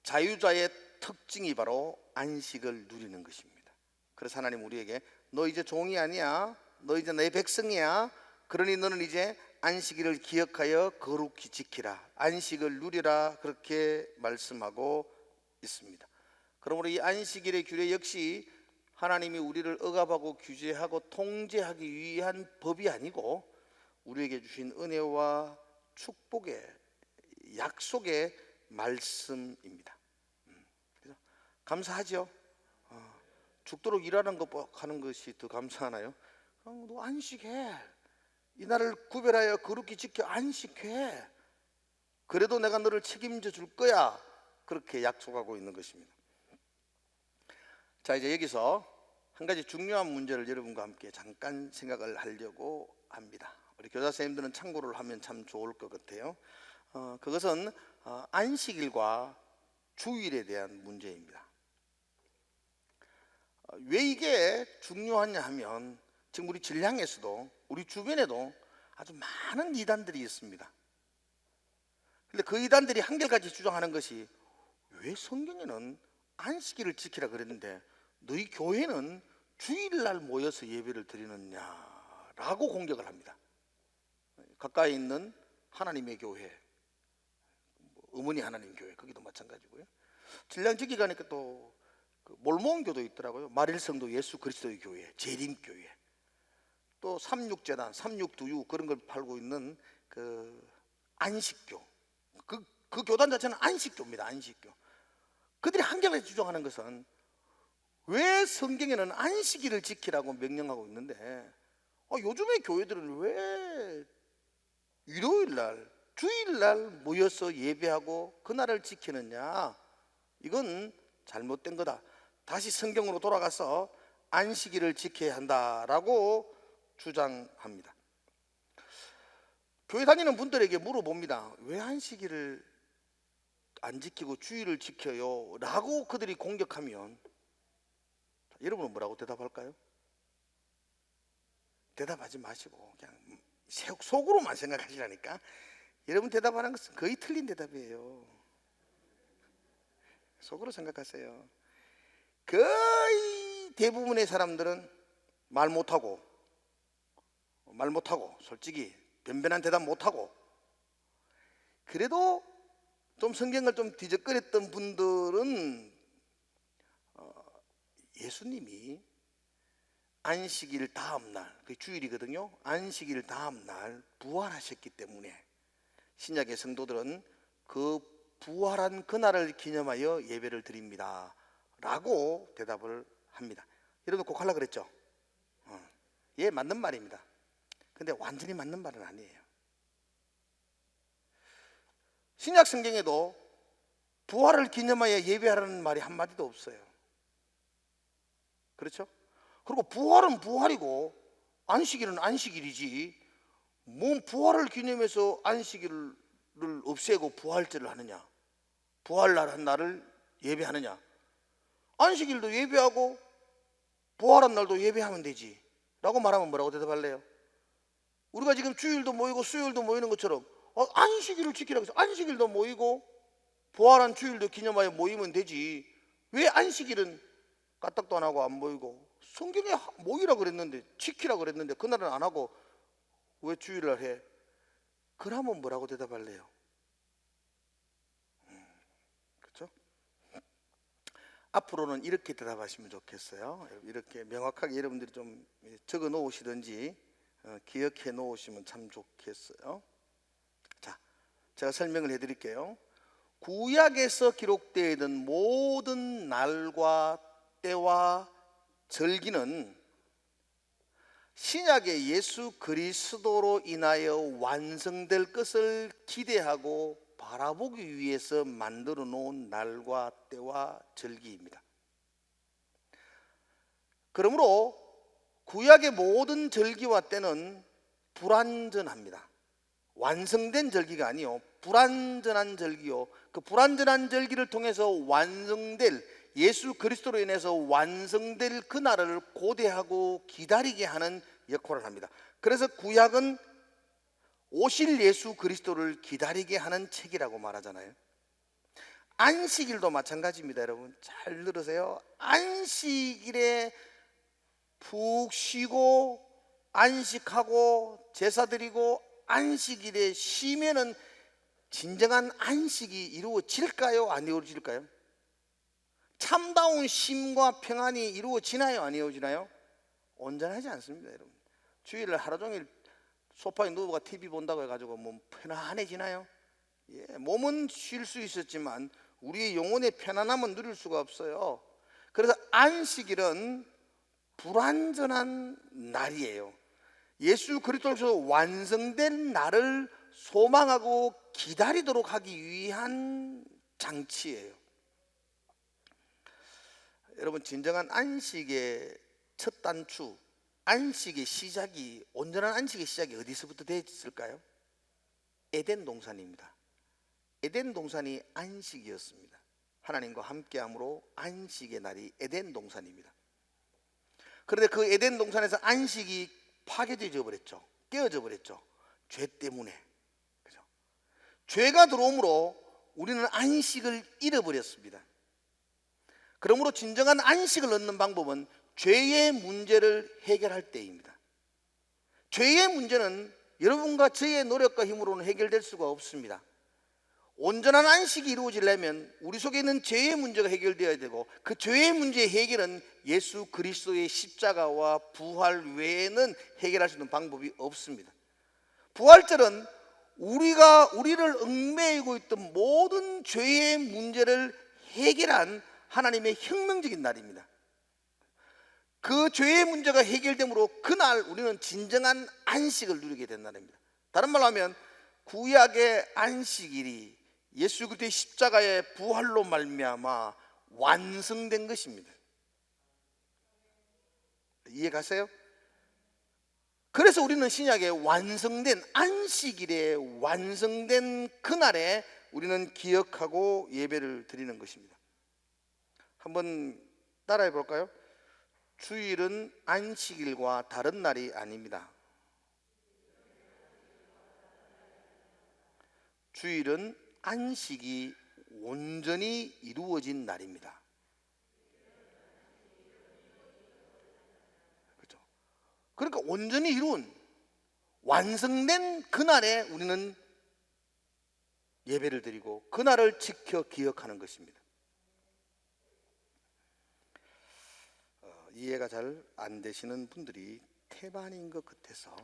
자유자의 특징이 바로 안식을 누리는 것입니다. 그래서 하나님 우리에게 너 이제 종이 아니야, 너 이제 내 백성이야, 그러니 너는 이제 안식일을 기억하여 거룩히 지키라, 안식을 누리라, 그렇게 말씀하고 있습니다. 그러므로 이 안식일의 규례 역시 하나님이 우리를 억압하고 규제하고 통제하기 위한 법이 아니고 우리에게 주신 은혜와 축복의 약속의 말씀입니다. 그래서 감사하죠. 죽도록 일하는 것 하는 것이 더 감사하나요? 너 안식해, 이 날을 구별하여 거룩히 지켜 안식해, 그래도 내가 너를 책임져 줄 거야, 그렇게 약속하고 있는 것입니다. 자, 이제 여기서 한 가지 중요한 문제를 여러분과 함께 잠깐 생각을 하려고 합니다. 우리 교사 선생님들은 참고를 하면 참 좋을 것 같아요. 그것은 안식일과 주일에 대한 문제입니다. 왜 이게 중요하냐 하면 지금 우리 진량에서도 우리 주변에도 아주 많은 이단들이 있습니다. 근데 그 이단들이 한결같이 주장하는 것이 왜 성경에는 안식일을 지키라 그랬는데 너희 교회는 주일날 모여서 예배를 드리느냐라고 공격을 합니다. 가까이 있는 하나님의 교회, 어머니 하나님 교회, 거기도 마찬가지고요. 진량 지기 가니까 또 몰몬교도 있더라고요. 마릴성도 예수 그리스도의 교회, 재림교회, 또 삼육재단, 삼육두유 그런 걸 팔고 있는 그 안식교, 그 교단 자체는 안식교입니다. 안식교. 그들이 한결같이 주장하는 것은 왜 성경에는 안식일을 지키라고 명령하고 있는데 요즘의 교회들은 왜 일요일날, 주일날 모여서 예배하고 그날을 지키느냐? 이건 잘못된 거다. 다시 성경으로 돌아가서 안식일을 지켜야 한다라고 주장합니다. 교회 다니는 분들에게 물어봅니다. 왜 안식일을 안 지키고 주일을 지켜요? 라고 그들이 공격하면 여러분은 뭐라고 대답할까요? 대답하지 마시고 그냥 속으로만 생각하시라니까. 여러분 대답하는 것은 거의 틀린 대답이에요. 속으로 생각하세요. 거의 대부분의 사람들은 말 못하고 솔직히 변변한 대답 못하고 그래도 좀 성경을 좀 뒤적거렸던 분들은 예수님이 안식일 다음 날, 그게 주일이거든요. 안식일 다음 날 부활하셨기 때문에 신약의 성도들은 그 부활한 그날을 기념하여 예배를 드립니다 라고 대답을 합니다. 여러분 꼭 하려고 그랬죠? 예, 맞는 말입니다. 근데 완전히 맞는 말은 아니에요. 신약 성경에도 부활을 기념하여 예배하라는 말이 한마디도 없어요. 그렇죠? 그리고 부활은 부활이고 안식일은 안식일이지 뭔 부활을 기념해서 안식일을 없애고 부활절을 하느냐, 부활날 한 날을 예배하느냐. 안식일도 예배하고 부활한 날도 예배하면 되지 라고 말하면 뭐라고 대답할래요? 우리가 지금 주일도 모이고 수요일도 모이는 것처럼 안식일을 지키라고 해서 안식일도 모이고 부활한 주일도 기념하여 모이면 되지 왜 안식일은 까딱도 안 하고 안 모이고 성경에 모이라 그랬는데 지키라 그랬는데 그날은 안 하고 왜 주일을 해? 그러면 뭐라고 대답할래요? 그렇죠? 앞으로는 이렇게 대답하시면 좋겠어요. 이렇게 명확하게 여러분들이 좀 적어 놓으시든지 기억해 놓으시면 참 좋겠어요. 자, 제가 설명을 해드릴게요. 구약에서 기록되어 있는 모든 날과 때와 절기는 신약의 예수 그리스도로 인하여 완성될 것을 기대하고 바라보기 위해서 만들어 놓은 날과 때와 절기입니다. 그러므로 구약의 모든 절기와 때는 불완전합니다. 완성된 절기가 아니요, 불완전한 절기요. 그 불완전한 절기를 통해서 완성될 예수 그리스도로 인해서 완성될 그날을 고대하고 기다리게 하는 역할을 합니다. 그래서 구약은 오실 예수 그리스도를 기다리게 하는 책이라고 말하잖아요. 안식일도 마찬가지입니다. 여러분 잘 들으세요. 안식일에 푹 쉬고 안식하고 제사 드리고 안식일에 쉬면은 진정한 안식이 이루어질까요? 안 이루어질까요? 참다운 쉼과 평안이 이루어지나요? 안 이루어지나요? 온전하지 않습니다. 여러분 주일을 하루 종일 소파에 누워가 TV 본다고 해가지고 몸 편안해지나요? 예, 몸은 쉴 수 있었지만 우리의 영혼의 편안함은 누릴 수가 없어요. 그래서 안식일은 불완전한 날이에요. 예수 그리스도께서 완성된 날을 소망하고 기다리도록 하기 위한 장치예요. 여러분 진정한 안식의 첫 단추, 안식의 시작이, 온전한 안식의 시작이 어디서부터 됐을까요? 에덴 동산입니다. 에덴 동산이 안식이었습니다. 하나님과 함께함으로 안식의 날이 에덴 동산입니다. 그런데 그 에덴 동산에서 안식이 파괴되어 버렸죠. 깨어져 버렸죠. 죄 때문에. 그죠? 죄가 들어옴으로 우리는 안식을 잃어버렸습니다. 그러므로 진정한 안식을 얻는 방법은 죄의 문제를 해결할 때입니다. 죄의 문제는 여러분과 저의 노력과 힘으로는 해결될 수가 없습니다. 온전한 안식이 이루어지려면 우리 속에 있는 죄의 문제가 해결되어야 되고, 그 죄의 문제의 해결은 예수 그리스도의 십자가와 부활 외에는 해결할 수 있는 방법이 없습니다. 부활절은 우리를 얽매이고 있던 모든 죄의 문제를 해결한 하나님의 혁명적인 날입니다. 그 죄의 문제가 해결되므로 그날 우리는 진정한 안식을 누리게 된 날입니다. 다른 말로 하면 구약의 안식일이 예수 그리스도의 십자가의 부활로 말미암아 완성된 것입니다. 이해가세요? 그래서 우리는 신약에 완성된 안식일에 완성된 그날에 우리는 기억하고 예배를 드리는 것입니다. 한번 따라해 볼까요? 주일은 안식일과 다른 날이 아닙니다. 주일은 안식이 온전히 이루어진 날입니다. 그렇죠? 그러니까 온전히 이룬, 완성된 그날에 우리는 예배를 드리고 그날을 지켜 기억하는 것입니다. 이해가 잘 안 되시는 분들이 태반인 것 같아서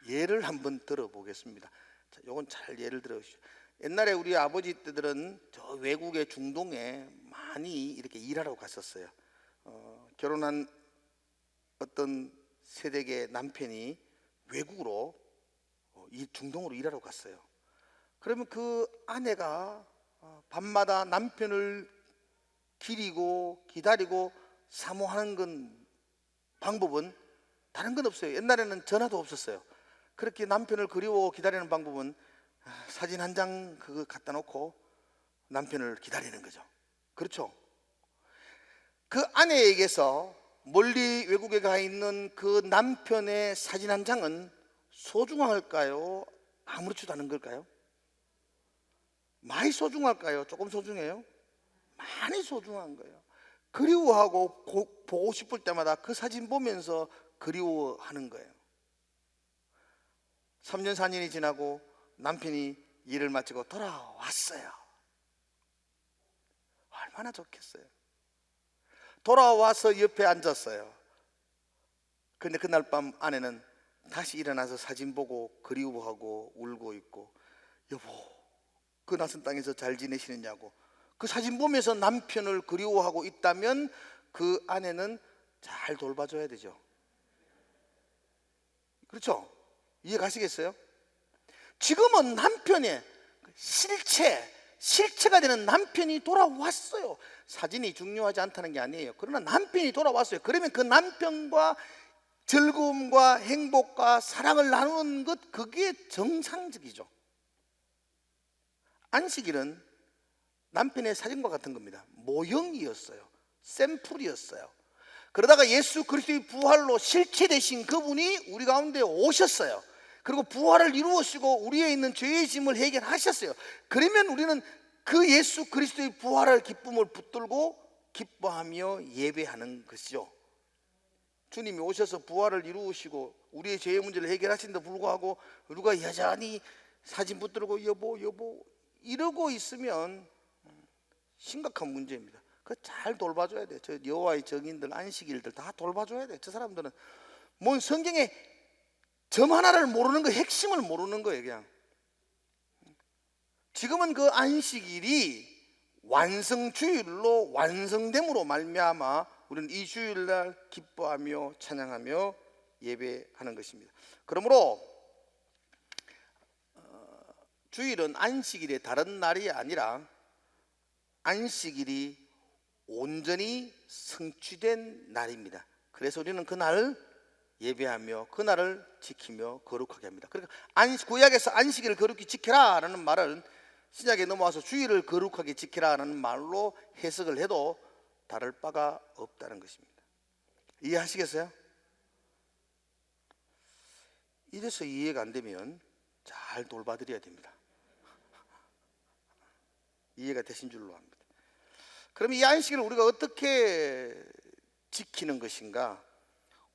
예를 한번 들어보겠습니다. 자, 요건 잘 예를 들어보시죠. 옛날에 우리 아버지 때들은 저 외국의 중동에 많이 이렇게 일하러 갔었어요. 결혼한 어떤 세대의 남편이 외국으로 이 중동으로 일하러 갔어요. 그러면 그 아내가 밤마다 남편을 기리고 기다리고 사모하는 방법은 다른 건 없어요. 옛날에는 전화도 없었어요. 그렇게 남편을 그리워 기다리는 방법은 사진 한 장 그거 갖다 놓고 남편을 기다리는 거죠. 그렇죠? 그 아내에게서 멀리 외국에 가 있는 그 남편의 사진 한 장은 소중할까요? 아무렇지도 않은 걸까요? 많이 소중할까요? 조금 소중해요? 많이 소중한 거예요. 그리워하고 보고 싶을 때마다 그 사진 보면서 그리워하는 거예요. 3년 4년이 지나고 남편이 일을 마치고 돌아왔어요. 얼마나 좋겠어요. 돌아와서 옆에 앉았어요. 근데 그날 밤 아내는 다시 일어나서 사진 보고 그리워하고 울고 있고, 여보 그 낯선 땅에서 잘 지내시느냐고. 그 사진 보면서 남편을 그리워하고 있다면 그 아내는 잘 돌봐줘야 되죠. 그렇죠? 이해 가시겠어요? 지금은 남편의 실체가 되는 남편이 돌아왔어요. 사진이 중요하지 않다는 게 아니에요. 그러나 남편이 돌아왔어요. 그러면 그 남편과 즐거움과 행복과 사랑을 나누는 것, 그게 정상적이죠. 안식일은 남편의 사진과 같은 겁니다. 모형이었어요. 샘플이었어요. 그러다가 예수 그리스도의 부활로 실체 되신 그분이 우리 가운데 오셨어요. 그리고 부활을 이루으시고 우리에 있는 죄의 짐을 해결하셨어요. 그러면 우리는 그 예수 그리스도의 부활을 기쁨을 붙들고 기뻐하며 예배하는 것이죠. 주님이 오셔서 부활을 이루으시고 우리의 죄의 문제를 해결하신데도 불구하고 우리가 여전히 사진 붙들고 여보 이러고 있으면 심각한 문제입니다. 그거 잘 돌봐줘야 돼요. 저 여호와의 증인들, 안식일들 다 돌봐줘야 돼요. 저 사람들은 뭔 성경에 점 하나를 모르는 거, 핵심을 모르는 거예요. 그냥 지금은 그 안식일이 완성주일로 완성됨으로 말미암아 우리는 이 주일날 기뻐하며 찬양하며 예배하는 것입니다. 그러므로 주일은 안식일의 다른 날이 아니라 안식일이 온전히 성취된 날입니다. 그래서 우리는 그날을 예배하며 그날을 지키며 거룩하게 합니다. 그러니까 구약에서 안식일을 거룩히 지켜라라는 말은 신약에 넘어와서 주일을 거룩하게 지키라라는 말로 해석을 해도 다를 바가 없다는 것입니다. 이해하시겠어요? 이래서 이해가 안 되면 잘 돌봐드려야 됩니다. 이해가 되신 줄로 압니다. 그럼 이 안식일을 우리가 어떻게 지키는 것인가?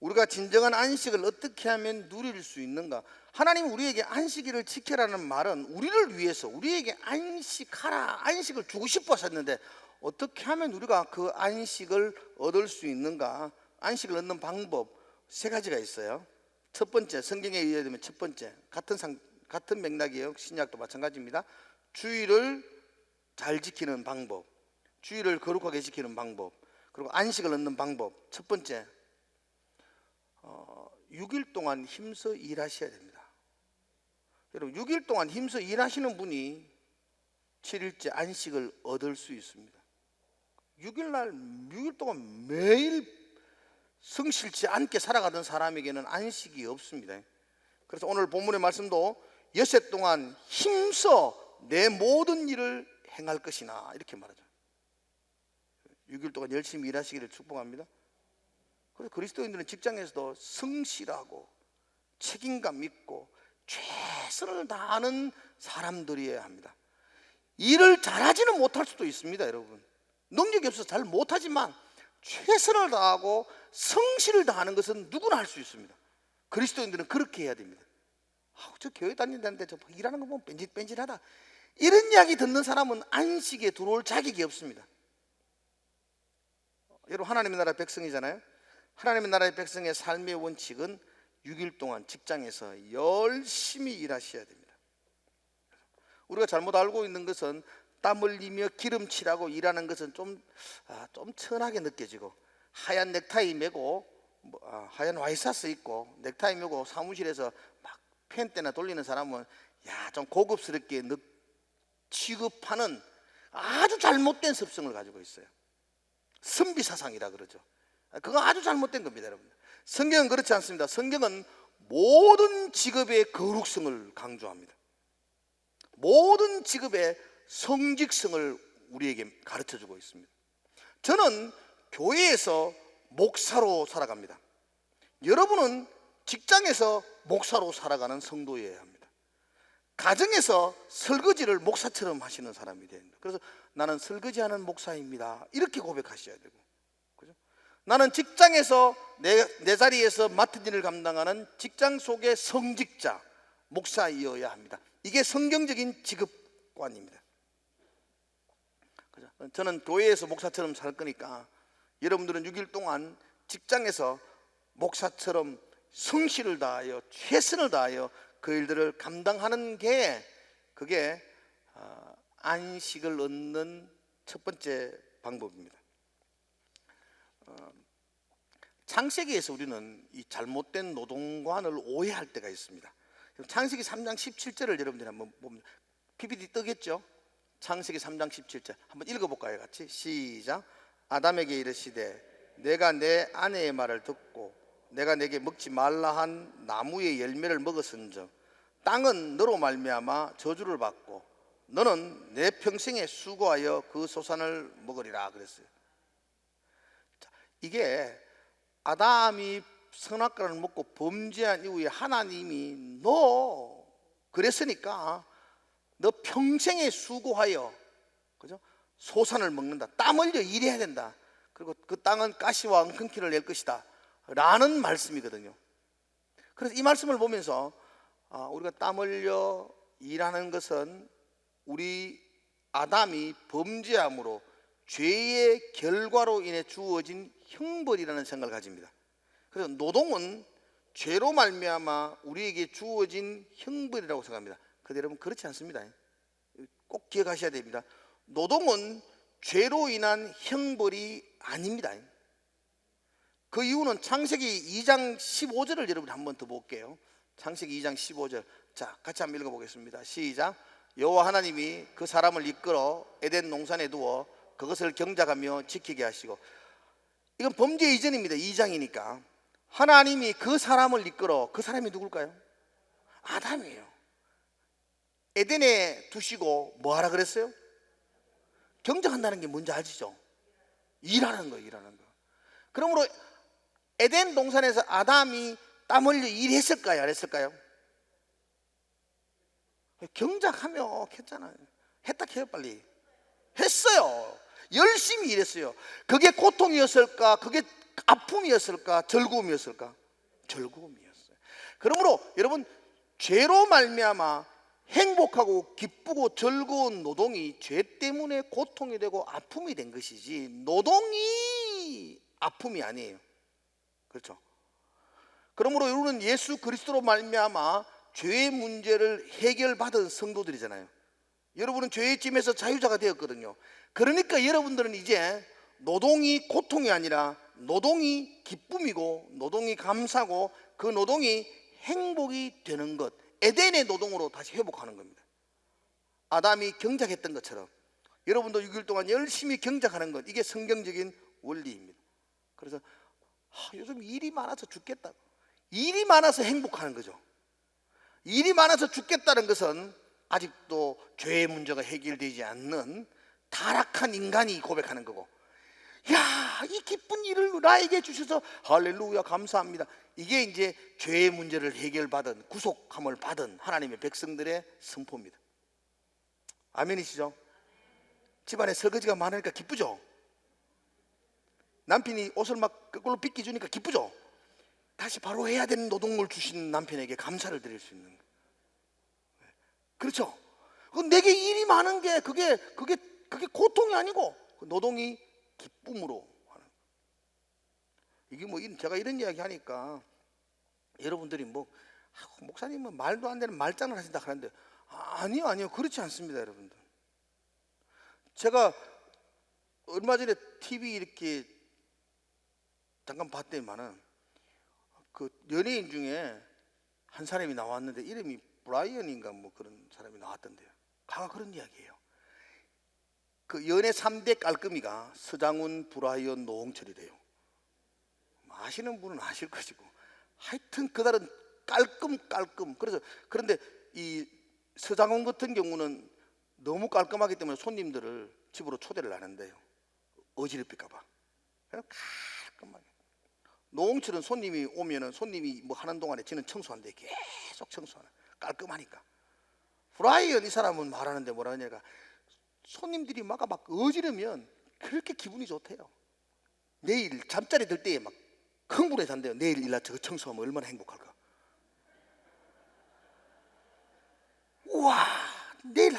우리가 진정한 안식을 어떻게 하면 누릴 수 있는가? 하나님 우리에게 안식일을 지켜라는 말은 우리를 위해서 우리에게 안식하라, 안식을 주고 싶어 하셨는데 어떻게 하면 우리가 그 안식을 얻을 수 있는가? 안식을 얻는 방법 세 가지가 있어요. 첫 번째, 성경에 의하면 첫 번째, 같은 맥락이에요. 신약도 마찬가지입니다. 주일을 잘 지키는 방법, 주일을 거룩하게 지키는 방법, 그리고 안식을 얻는 방법. 첫 번째, 6일 동안 힘써 일하셔야 됩니다. 여러분 6일 동안 힘써 일하시는 분이 7일째 안식을 얻을 수 있습니다. 6일 동안 매일 성실치 않게 살아가던 사람에게는 안식이 없습니다. 그래서 오늘 본문의 말씀도 여섯 동안 힘써 내 모든 일을 행할 것이나 이렇게 말하죠. 6일 동안 열심히 일하시기를 축복합니다. 그래서 그리스도인들은 직장에서도 성실하고 책임감 있고 최선을 다하는 사람들이어야 합니다. 일을 잘하지는 못할 수도 있습니다. 여러분 능력이 없어서 잘 못하지만 최선을 다하고 성실을 다하는 것은 누구나 할 수 있습니다. 그리스도인들은 그렇게 해야 됩니다. 저 교회 다닌다는데 저 일하는 거 보면 뺀질뺀질하다, 이런 이야기 듣는 사람은 안식에 들어올 자격이 없습니다. 여러분 하나님의 나라의 백성이잖아요. 하나님의 나라의 백성의 삶의 원칙은 6일 동안 직장에서 열심히 일하셔야 됩니다. 우리가 잘못 알고 있는 것은 땀 흘리며 기름칠하고 일하는 것은 좀 천하게 느껴지고, 하얀 넥타이 메고 하얀 와이셔츠 입고 넥타이 메고 사무실에서 막 펜대나 돌리는 사람은 좀 고급스럽게 취급하는 아주 잘못된 습성을 가지고 있어요. 선비사상이라 그러죠. 그거 아주 잘못된 겁니다. 여러분 성경은 그렇지 않습니다. 성경은 모든 직업의 거룩성을 강조합니다. 모든 직업의 성직성을 우리에게 가르쳐주고 있습니다. 저는 교회에서 목사로 살아갑니다. 여러분은 직장에서 목사로 살아가는 성도여야 합니다. 가정에서 설거지를 목사처럼 하시는 사람이 돼야 합니다. 그래서 나는 설거지하는 목사입니다 이렇게 고백하셔야 되고, 그죠? 나는 직장에서 내 자리에서 맡은 일을 감당하는 직장 속의 성직자 목사이어야 합니다. 이게 성경적인 직업관입니다. 그죠? 저는 교회에서 목사처럼 살 거니까 여러분들은 6일 동안 직장에서 목사처럼 성실을 다하여 최선을 다하여 그 일들을 감당하는 게 그게 안식을 얻는 첫 번째 방법입니다. 창세기에서 우리는 이 잘못된 노동관을 오해할 때가 있습니다. 창세기 3장 17절을 여러분들이 한번 보면 PPT 뜨겠죠? 창세기 3장 17절 한번 읽어볼까요? 같이 시작. 아담에게 이르시되 내가 내 아내의 말을 듣고 내가 내게 먹지 말라 한 나무의 열매를 먹었은즉 땅은 너로 말미암아 저주를 받고 너는 내 평생에 수고하여 그 소산을 먹으리라 그랬어요. 이게 아담이 선악과를 먹고 범죄한 이후에 하나님이 너 그랬으니까 너 평생에 수고하여, 그죠? 소산을 먹는다. 땀 흘려 일해야 된다. 그리고 그 땅은 가시와 엉겅퀴를 낼 것이다 라는 말씀이거든요. 그래서 이 말씀을 보면서 우리가 땀 흘려 일하는 것은 우리 아담이 범죄함으로 죄의 결과로 인해 주어진 형벌이라는 생각을 가집니다. 그래서 노동은 죄로 말미암아 우리에게 주어진 형벌이라고 생각합니다. 그런데 여러분 그렇지 않습니다. 꼭 기억하셔야 됩니다. 노동은 죄로 인한 형벌이 아닙니다. 그 이유는 창세기 2장 15절을 여러분 한번 더 볼게요. 창세기 2장 15절. 자, 같이 한번 읽어보겠습니다. 시작. 여호와 하나님이 그 사람을 이끌어 에덴 동산에 두어 그것을 경작하며 지키게 하시고, 이건 범죄 이전입니다. 2장이니까 하나님이 그 사람을 이끌어, 그 사람이 누굴까요? 아담이에요. 에덴에 두시고 뭐 하라 그랬어요? 경작한다는 게 뭔지 아시죠? 일하는 거, 일하는 거. 그러므로 에덴 동산에서 아담이 땀 흘려 일했을까요? 안 했을까요? 경작하며 했잖아요. 했다 해요. 빨리 했어요. 열심히 일했어요. 그게 고통이었을까? 그게 아픔이었을까? 즐거움이었을까? 즐거움이었어요. 그러므로 여러분, 죄로 말미암아 행복하고 기쁘고 즐거운 노동이 죄 때문에 고통이 되고 아픔이 된 것이지 노동이 아픔이 아니에요. 그렇죠? 그러므로 여러분은 예수 그리스도로 말미암아 죄의 문제를 해결받은 성도들이잖아요. 여러분은 죄의 짐에서 자유자가 되었거든요. 그러니까 여러분들은 이제 노동이 고통이 아니라 노동이 기쁨이고 노동이 감사고 그 노동이 행복이 되는 것, 에덴의 노동으로 다시 회복하는 겁니다. 아담이 경작했던 것처럼 여러분도 6일 동안 열심히 경작하는 것, 이게 성경적인 원리입니다. 그래서 요즘 일이 많아서 죽겠다, 일이 많아서 행복하는 거죠. 일이 많아서 죽겠다는 것은 아직도 죄의 문제가 해결되지 않는 타락한 인간이 고백하는 거고, 야, 이 기쁜 일을 나에게 주셔서 할렐루야 감사합니다, 이게 이제 죄의 문제를 해결받은, 구속함을 받은 하나님의 백성들의 선포입니다. 아멘이시죠? 집안에 설거지가 많으니까 기쁘죠? 남편이 옷을 막 거꾸로 빗겨주니까 기쁘죠? 다시 바로 해야 되는 노동을 주신 남편에게 감사를 드릴 수 있는 거예요. 그렇죠? 내게 일이 많은 게 그게 고통이 아니고 노동이 기쁨으로 하는 거예요. 이게 뭐 제가 이런 이야기 하니까 여러분들이 뭐 목사님은 말도 안 되는 말장난을 하신다 하는데, 아니요 그렇지 않습니다. 여러분들, 제가 얼마 전에 TV 이렇게 잠깐 봤더니만은 그 연예인 중에 한 사람이 나왔는데 이름이 브라이언인가 뭐 그런 사람이 나왔던데요. 가가 그런 이야기예요. 그 연예 3대 깔끔이가 서장훈, 브라이언, 노홍철이래요. 아시는 분은 아실 것이고, 하여튼 그달은 깔끔. 그런데 이 서장훈 같은 경우는 너무 깔끔하기 때문에 손님들을 집으로 초대를 안 한대요. 어지럽힐까 봐. 그래서 깔끔하게. 노홍철은 손님이 오면은 손님이 뭐 하는 동안에 지는 청소한대. 계속 청소하는. 깔끔하니까. 브라이언 이 사람은 말하는데 뭐라 하냐가, 손님들이 막 어지르면 그렇게 기분이 좋대요. 내일 잠자리 들 때에 막 흥분해 잔대요. 내일 일날 저거 청소하면 얼마나 행복할까. 우와, 내일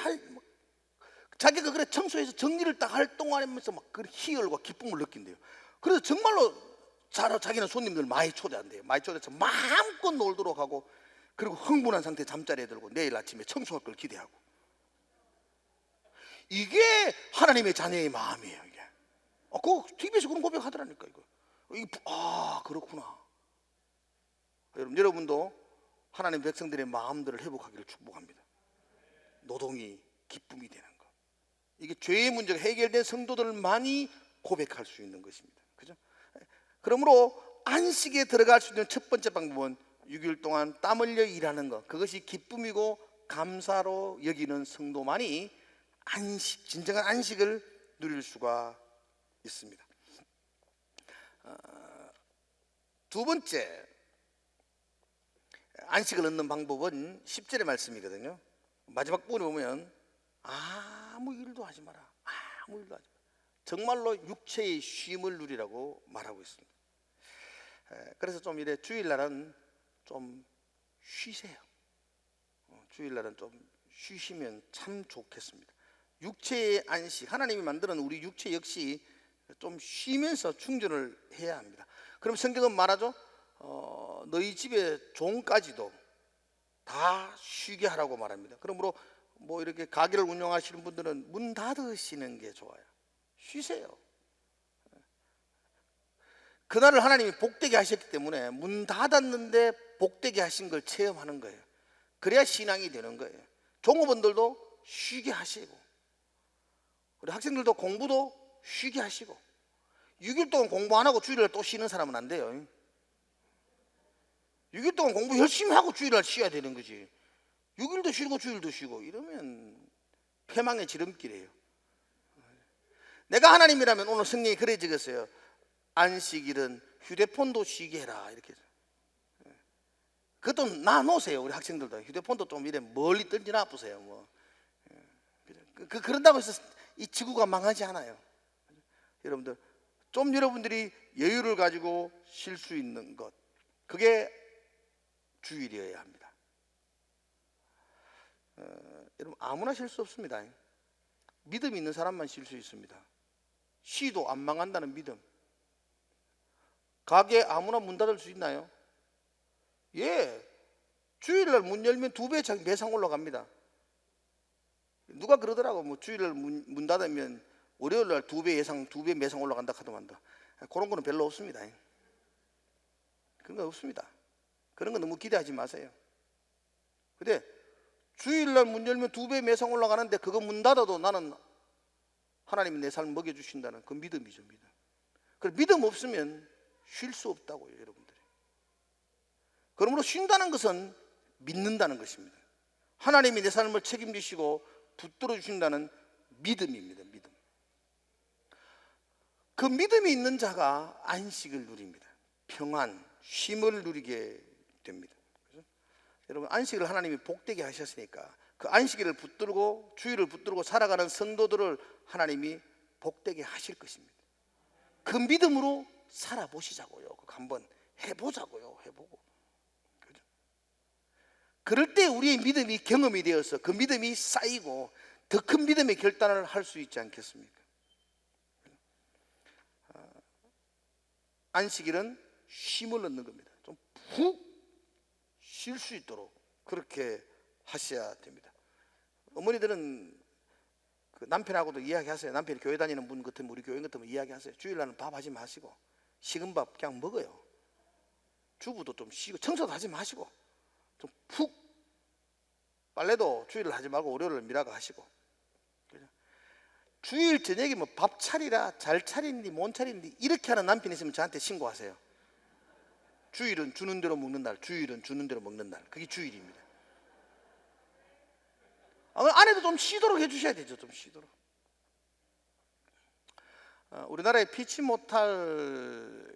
자기가 그래 청소해서 정리를 딱 할 동안이면서 막 그 희열과 기쁨을 느낀대요. 그래서 정말로 자기는 손님들 많이 초대한대요. 많이 초대해서 마음껏 놀도록 하고, 그리고 흥분한 상태에 잠자리에 들고 내일 아침에 청소할 걸 기대하고. 이게 하나님의 자녀의 마음이에요. 이게. 그거 TV에서 그런 고백하더라니까. 그렇구나. 여러분도 하나님 백성들의 마음들을 회복하기를 축복합니다. 노동이 기쁨이 되는 것, 이게 죄의 문제가 해결된 성도들만이 고백할 수 있는 것입니다. 그죠? 그러므로 안식에 들어갈 수 있는 첫 번째 방법은 6일 동안 땀 흘려 일하는 것, 그것이 기쁨이고 감사로 여기는 성도만이 진정한 안식을 누릴 수가 있습니다. 두 번째 안식을 얻는 방법은 10절의 말씀이거든요. 마지막 부분에 보면 아무 일도 하지 마라. 아무 일도 하지 마라. 정말로 육체의 쉼을 누리라고 말하고 있습니다. 그래서 좀 이래 주일날은 좀 쉬세요. 주일날은 좀 쉬시면 참 좋겠습니다. 육체의 안식, 하나님이 만드는 우리 육체 역시 좀 쉬면서 충전을 해야 합니다. 그럼 성경은 말하죠. 너희 집의 종까지도 다 쉬게 하라고 말합니다. 그러므로 뭐 이렇게 가게를 운영하시는 분들은 문 닫으시는 게 좋아요. 쉬세요. 그날을 하나님이 복되게 하셨기 때문에 문 닫았는데 복되게 하신 걸 체험하는 거예요. 그래야 신앙이 되는 거예요. 종업원들도 쉬게 하시고, 우리 학생들도 공부도 쉬게 하시고. 6일 동안 공부 안 하고 주일날 또 쉬는 사람은 안 돼요. 6일 동안 공부 열심히 하고 주일날 쉬어야 되는 거지. 6일도 쉬고 주일도 쉬고 이러면 패망의 지름길이에요. 내가 하나님이라면 오늘 성경이 그래 적었어요. 안식일은 휴대폰도 쉬게 해라 이렇게. 그것도 놔놓으세요. 우리 학생들도 휴대폰도 좀 이래 멀리 던지나 보세요. 뭐 그런다고 해서 이 지구가 망하지 않아요. 여러분들 좀 여러분들이 여유를 가지고 쉴 수 있는 것, 그게 주일이어야 합니다. 여러분 아무나 쉴 수 없습니다. 믿음이 있는 사람만 쉴 수 있습니다. 쉬도 안 망한다는 믿음. 가게 아무나 문 닫을 수 있나요? 예, 주일날 문 열면 2배 매상 올라갑니다. 누가 그러더라고. 뭐 주일날 문 닫으면 월요일날 2배 매상 올라간다 하더만다. 그런 거는 별로 없습니다. 그런 거 없습니다. 그런 거 너무 기대하지 마세요. 근데 주일날 문 열면 2배 매상 올라가는데 그거 문 닫아도 나는 하나님이 내 삶 먹여주신다는 그 믿음이죠. 믿음. 그 믿음 없으면 쉴 수 없다고요, 여러분들이. 그러므로 쉰다는 것은 믿는다는 것입니다. 하나님이 내 삶을 책임지시고 붙들어 주신다는 믿음입니다. 믿음. 그 믿음이 있는 자가 안식을 누립니다. 평안, 쉼을 누리게 됩니다. 그래서 여러분 안식을 하나님이 복되게 하셨으니까 그 안식일을 붙들고 주일을 붙들고 살아가는 성도들을 하나님이 복되게 하실 것입니다. 그 믿음으로 살아보시자고요. 한번 해보자고요. 해보고. 그죠? 그럴 때 우리의 믿음이 경험이 되어서 그 믿음이 쌓이고 더 큰 믿음의 결단을 할 수 있지 않겠습니까? 안식일은 쉼을 얻는 겁니다. 좀 푹 쉴 수 있도록 그렇게 하셔야 됩니다. 어머니들은 그 남편하고도 이야기하세요. 남편이 교회 다니는 분 같으면 우리 교인 같으면 이야기하세요. 주일날은 밥 하지 마시고 식은 밥 그냥 먹어요. 주부도 좀 쉬고 청소도 하지 마시고 좀 푹, 빨래도 주일을 하지 말고 월요일을 미라가 하시고. 주일 저녁에 뭐 밥 차리라, 잘 차린디 못 차린디 이렇게 하는 남편이 있으면 저한테 신고하세요. 주일은 주는 대로 먹는 날, 주일은 주는 대로 먹는 날, 그게 주일입니다. 아내도 좀 쉬도록 해주셔야 되죠. 좀 쉬도록. 우리나라에 피치 못할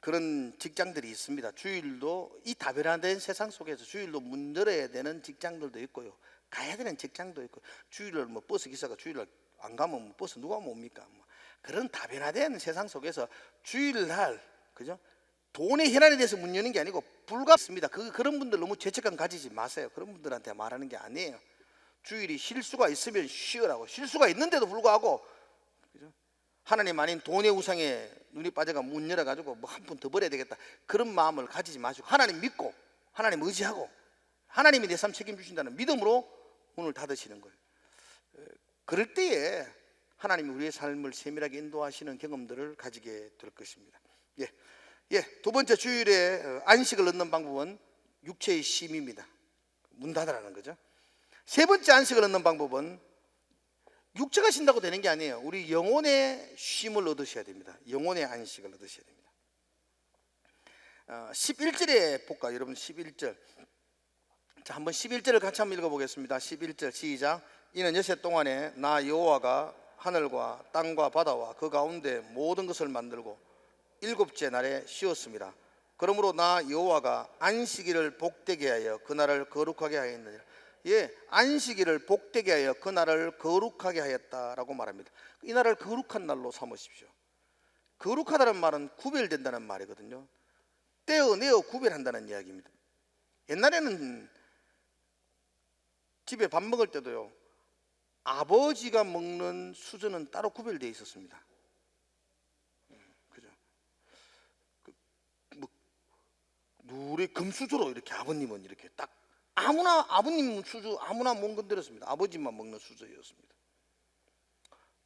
그런 직장들이 있습니다. 주일도 이 다변화된 세상 속에서 주일도 문 열어야 되는 직장들도 있고요, 가야 되는 직장도 있고, 주일날 뭐 버스 기사가 주일날 안 가면 뭐 버스 누가 옵니까? 뭐 그런 다변화된 세상 속에서 주일날, 그죠? 돈의 현안에 대해서 문 여는 게 아니고 불가습니다. 그런 분들 너무 죄책감 가지지 마세요. 그런 분들한테 말하는 게 아니에요. 주일이 쉴 수가 있으면 쉬어라고. 쉴 수가 있는데도 불구하고, 그죠? 하나님 아닌 돈의 우상에 눈이 빠져가 문 열어가지고 뭐 한 푼 더 벌어야 되겠다, 그런 마음을 가지지 마시고 하나님 믿고 하나님 의지하고 하나님이 내 삶 책임주신다는 믿음으로 문을 닫으시는 거예요. 그럴 때에 하나님이 우리의 삶을 세밀하게 인도하시는 경험들을 가지게 될 것입니다. 두 번째 주일에 안식을 얻는 방법은 육체의 쉼입니다. 문 닫으라는 거죠. 세 번째 안식을 얻는 방법은 육체가 쉰다고 되는 게 아니에요. 우리 영혼의 쉼을 얻으셔야 됩니다. 영혼의 안식을 얻으셔야 됩니다. 11절에 볼까요? 여러분 11절. 자, 한번 11절을 같이 한번 읽어보겠습니다. 11절 시작. 이는 여세 동안에 나 여호와가 하늘과 땅과 바다와 그 가운데 모든 것을 만들고 일곱째 날에 쉬었습니다. 그러므로 나 여호와가 안식일을 복되게 하여 그날을 거룩하게 하였느니라. 예, 안식일을 복되게 하여 그날을 거룩하게 하였다라고 말합니다. 이 날을 거룩한 날로 삼으십시오. 거룩하다는 말은 구별된다는 말이거든요. 떼어내어 구별한다는 이야기입니다. 옛날에는 집에 밥 먹을 때도요, 아버지가 먹는 수저는 따로 구별되어 있었습니다. 그죠? 누리 금수저로 이렇게 아버님은 이렇게 딱 아무나, 아버님 수저 아무나 못 건드렸습니다. 아버지만 먹는 수저였습니다.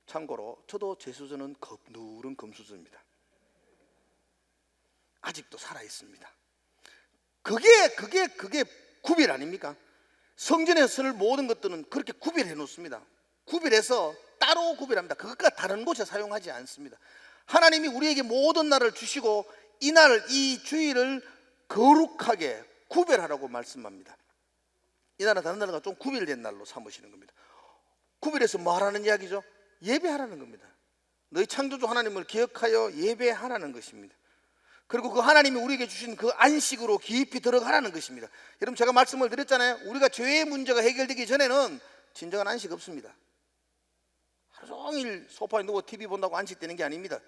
참고로 저도 제 수저는 누런 금수저입니다. 아직도 살아 있습니다. 그게 구별 아닙니까? 성전에서 모든 것들은 그렇게 구별해 놓습니다. 구별해서 따로 구별합니다. 그것과 다른 곳에 사용하지 않습니다. 하나님이 우리에게 모든 날을 주시고 이 날, 이 주일을 거룩하게 구별하라고 말씀합니다. 이 날은 다른 날과 좀 구별된 날로 삼으시는 겁니다. 구별해서 뭐 하라는 이야기죠? 예배하라는 겁니다. 너희 창조주 하나님을 기억하여 예배하라는 것입니다. 그리고 그 하나님이 우리에게 주신 그 안식으로 깊이 들어가라는 것입니다. 여러분, 제가 말씀을 드렸잖아요. 우리가 죄의 문제가 해결되기 전에는 진정한 안식 없습니다. 하루 종일 소파에 누워 TV 본다고 안식되는 게 아닙니다.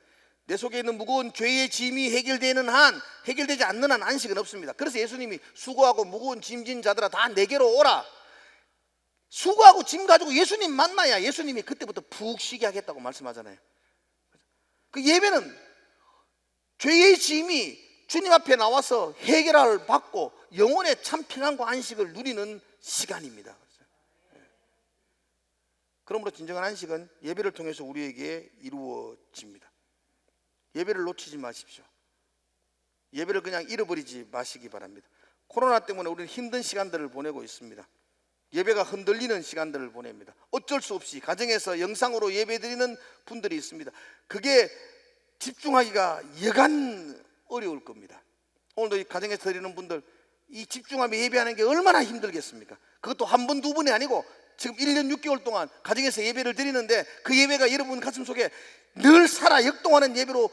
내 속에 있는 무거운 죄의 짐이 해결되는 한, 해결되지 않는 한 안식은 없습니다. 그래서 예수님이 수고하고 무거운 짐진 자들아 다 내게로 오라. 수고하고 짐 가지고 예수님 만나야 예수님이 그때부터 푹 쉬게 하겠다고 말씀하잖아요. 그 예배는 죄의 짐이 주님 앞에 나와서 해결을 받고 영혼의 참 평안과 안식을 누리는 시간입니다. 그러므로 진정한 안식은 예배를 통해서 우리에게 이루어집니다. 예배를 놓치지 마십시오. 예배를 그냥 잃어버리지 마시기 바랍니다. 코로나 때문에 우리는 힘든 시간들을 보내고 있습니다. 예배가 흔들리는 시간들을 보냅니다. 어쩔 수 없이 가정에서 영상으로 예배드리는 분들이 있습니다. 그게 집중하기가 여간 어려울 겁니다. 오늘도 이 가정에서 드리는 분들, 이 집중하며 예배하는 게 얼마나 힘들겠습니까? 그것도 한 번, 두 번이 아니고 지금 1년 6개월 동안 가정에서 예배를 드리는데 그 예배가 여러분 가슴 속에 늘 살아 역동하는 예배로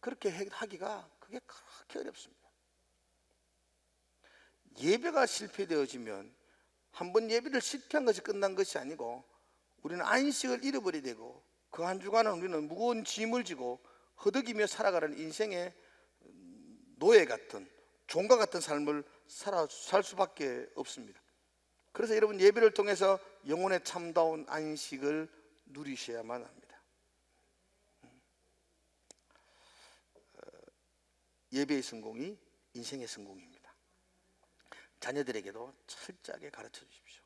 그렇게 하기가 그게 그렇게 어렵습니다. 예배가 실패되어지면 한 번 예배를 실패한 것이 끝난 것이 아니고 우리는 안식을 잃어버리게 되고 그 한 주간은 우리는 무거운 짐을 지고 허덕이며 살아가는 인생의 노예 같은, 종과 같은 삶을 살 수밖에 없습니다. 그래서 여러분, 예배를 통해서 영혼의 참다운 안식을 누리셔야만 합니다. 예배의 성공이 인생의 성공입니다. 자녀들에게도 철저하게 가르쳐 주십시오.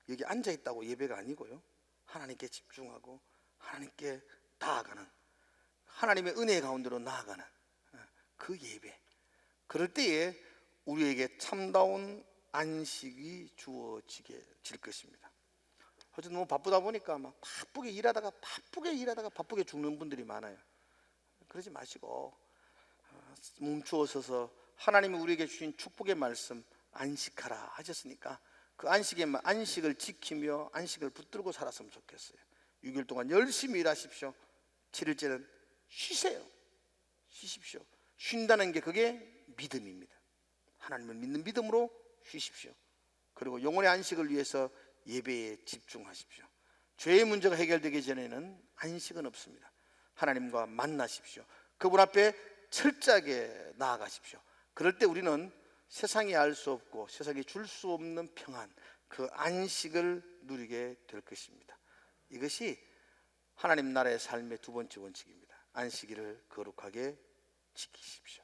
여기 앉아 있다고 예배가 아니고요, 하나님께 집중하고 하나님께 나아가는, 하나님의 은혜 가운데로 나아가는 그 예배, 그럴 때에 우리에게 참다운 안식이 주어질 것입니다. 어쨌든 너무 바쁘다 보니까 막 바쁘게 일하다가 바쁘게 죽는 분들이 많아요. 그러지 마시고 멈추어 서서 하나님이 우리에게 주신 축복의 말씀 안식하라 하셨으니까 그 안식을 지키며 안식을 붙들고 살았으면 좋겠어요. 6일 동안 열심히 일하십시오. 7일째는 쉬세요. 쉬십시오. 쉰다는 게 그게 믿음입니다. 하나님을 믿는 믿음으로 쉬십시오. 그리고 영혼의 안식을 위해서 예배에 집중하십시오. 죄의 문제가 해결되기 전에는 안식은 없습니다. 하나님과 만나십시오. 그분 앞에 철저하게 나아가십시오. 그럴 때 우리는 세상이 알 수 없고 세상이 줄 수 없는 평안, 그 안식을 누리게 될 것입니다. 이것이 하나님 나라의 삶의 두 번째 원칙입니다. 안식일을 거룩하게 지키십시오.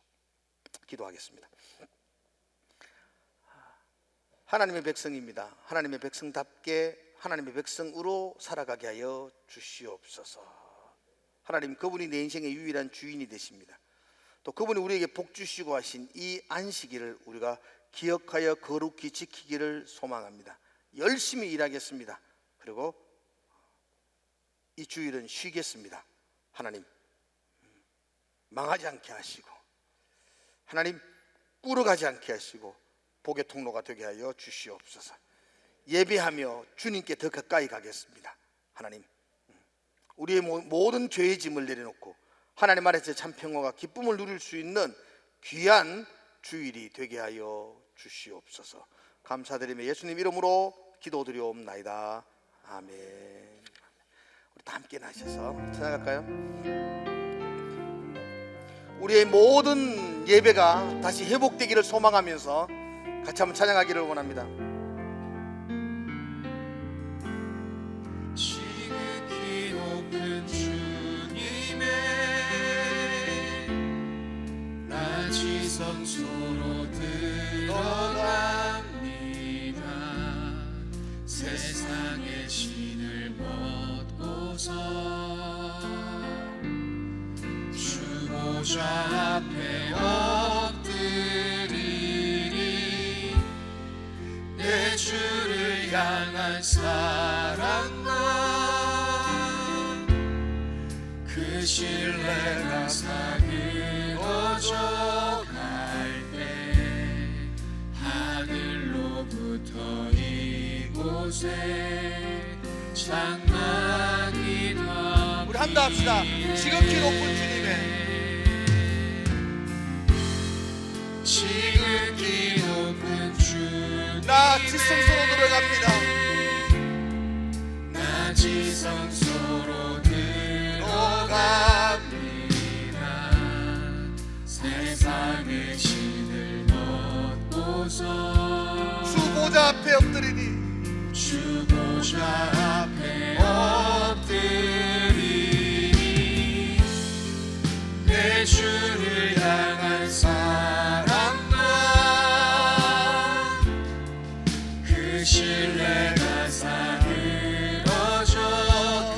기도하겠습니다. 하나님의 백성입니다. 하나님의 백성답게 하나님의 백성으로 살아가게 하여 주시옵소서. 하나님, 그분이 내 인생의 유일한 주인이 되십니다. 또 그분이 우리에게 복 주시고 하신 이 안식일을 우리가 기억하여 거룩히 지키기를 소망합니다. 열심히 일하겠습니다. 그리고 이 주일은 쉬겠습니다. 하나님, 망하지 않게 하시고 하나님, 꿇어가지 않게 하시고 복의 통로가 되게 하여 주시옵소서. 예배하며 주님께 더 가까이 가겠습니다. 하나님, 우리의 모든 죄의 짐을 내려놓고 하나님 안에서 참 평화가 기쁨을 누릴 수 있는 귀한 주일이 되게 하여 주시옵소서. 감사드리며 예수님 이름으로 기도드리옵나이다. 아멘. 우리 다 함께 나셔서 찬양할까요? 우리의 모든 예배가 다시 회복되기를 소망하면서 같이 한번 찬양하기를 원합니다. 지극히 높은 주님의 낮이 성소로 들어갑니다. 세상의 신을 벗고서 주 보좌 앞에 엎드리리. 내 주를 향한 사랑과 그 신뢰가 사그러져 갈 때 하늘로부터 이곳에 장막이 덮이리. 우리 한다 합시다. 지극히 높은 주님의 지극히 높은 주님의 나 지성소로 들어갑니다. 나 지성소로 들어갑니다. 세상의 신을 벗고서 주 보좌 앞에 엎드리니 주 보좌 앞에 엎드리니. 내 주를 향한 사랑과 그 신뢰가 사그러져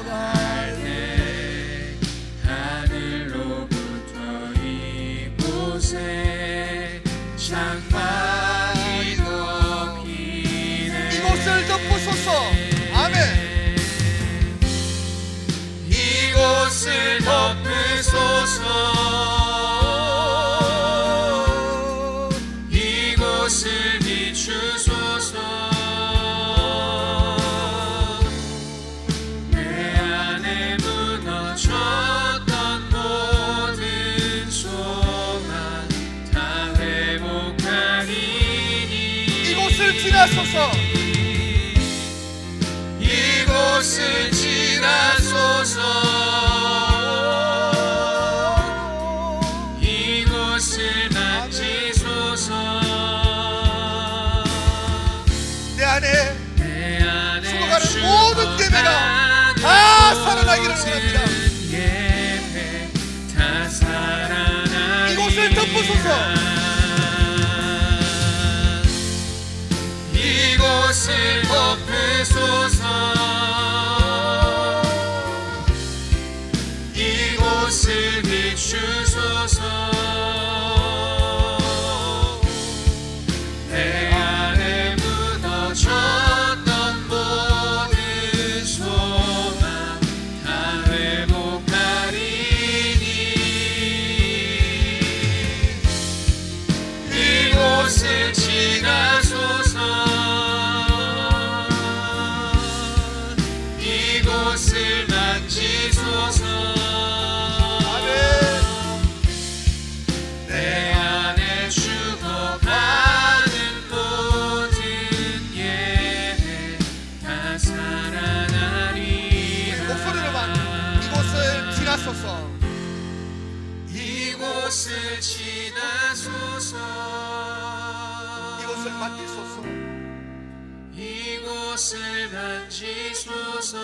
갈 때 하늘로부터 이곳에 장막이 덮이네. 이곳을 덮으소서. 아멘. 이곳을 덮으소서. 이곳을 비추소서. 내 안에 무너졌던 모든 소망 다 회복하리니. 이곳을 지나소서. 이곳을 지나소서. 이곳을 만지소서. 내 안에 내 안에 죽어가는 모든 예배가 다 살아나기를 원합니다. 예배 다 살아나리라. 이곳을 덮으소서. 이곳을 덮으소서. 이곳을 비추소서. 내 안에 무너졌던 모든 소망 다 회복하리니. 이곳을 지나소서. 이곳을 만지소서. 내 안에 죽어가는 모든 예배 다 살아나리라. 목소리로만 이곳을 지나소서. 이곳을 지나소서. 이곳을 만지소서. 이곳을 만지소서.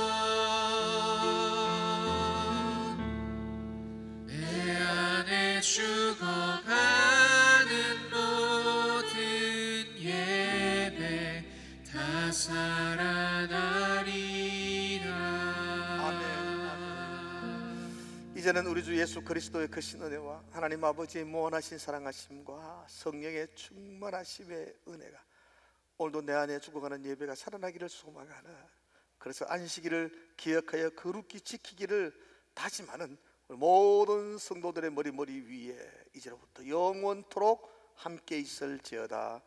내 안에 죽어가는 모든 예배 다 살아나리라. 아멘. 이제는 우리 주 예수 그리스도의 크신 은혜와 하나님 아버지의 무한하신 사랑하심과 성령의 충만하심의 은혜가 오늘도 내 안에 죽어가는 예배가 살아나기를 소망하는, 그래서 안식일을 기억하여 거룩히 지키기를 다짐하는 우리 모든 성도들의 머리 위에 이제로부터 영원토록 함께 있을지어다.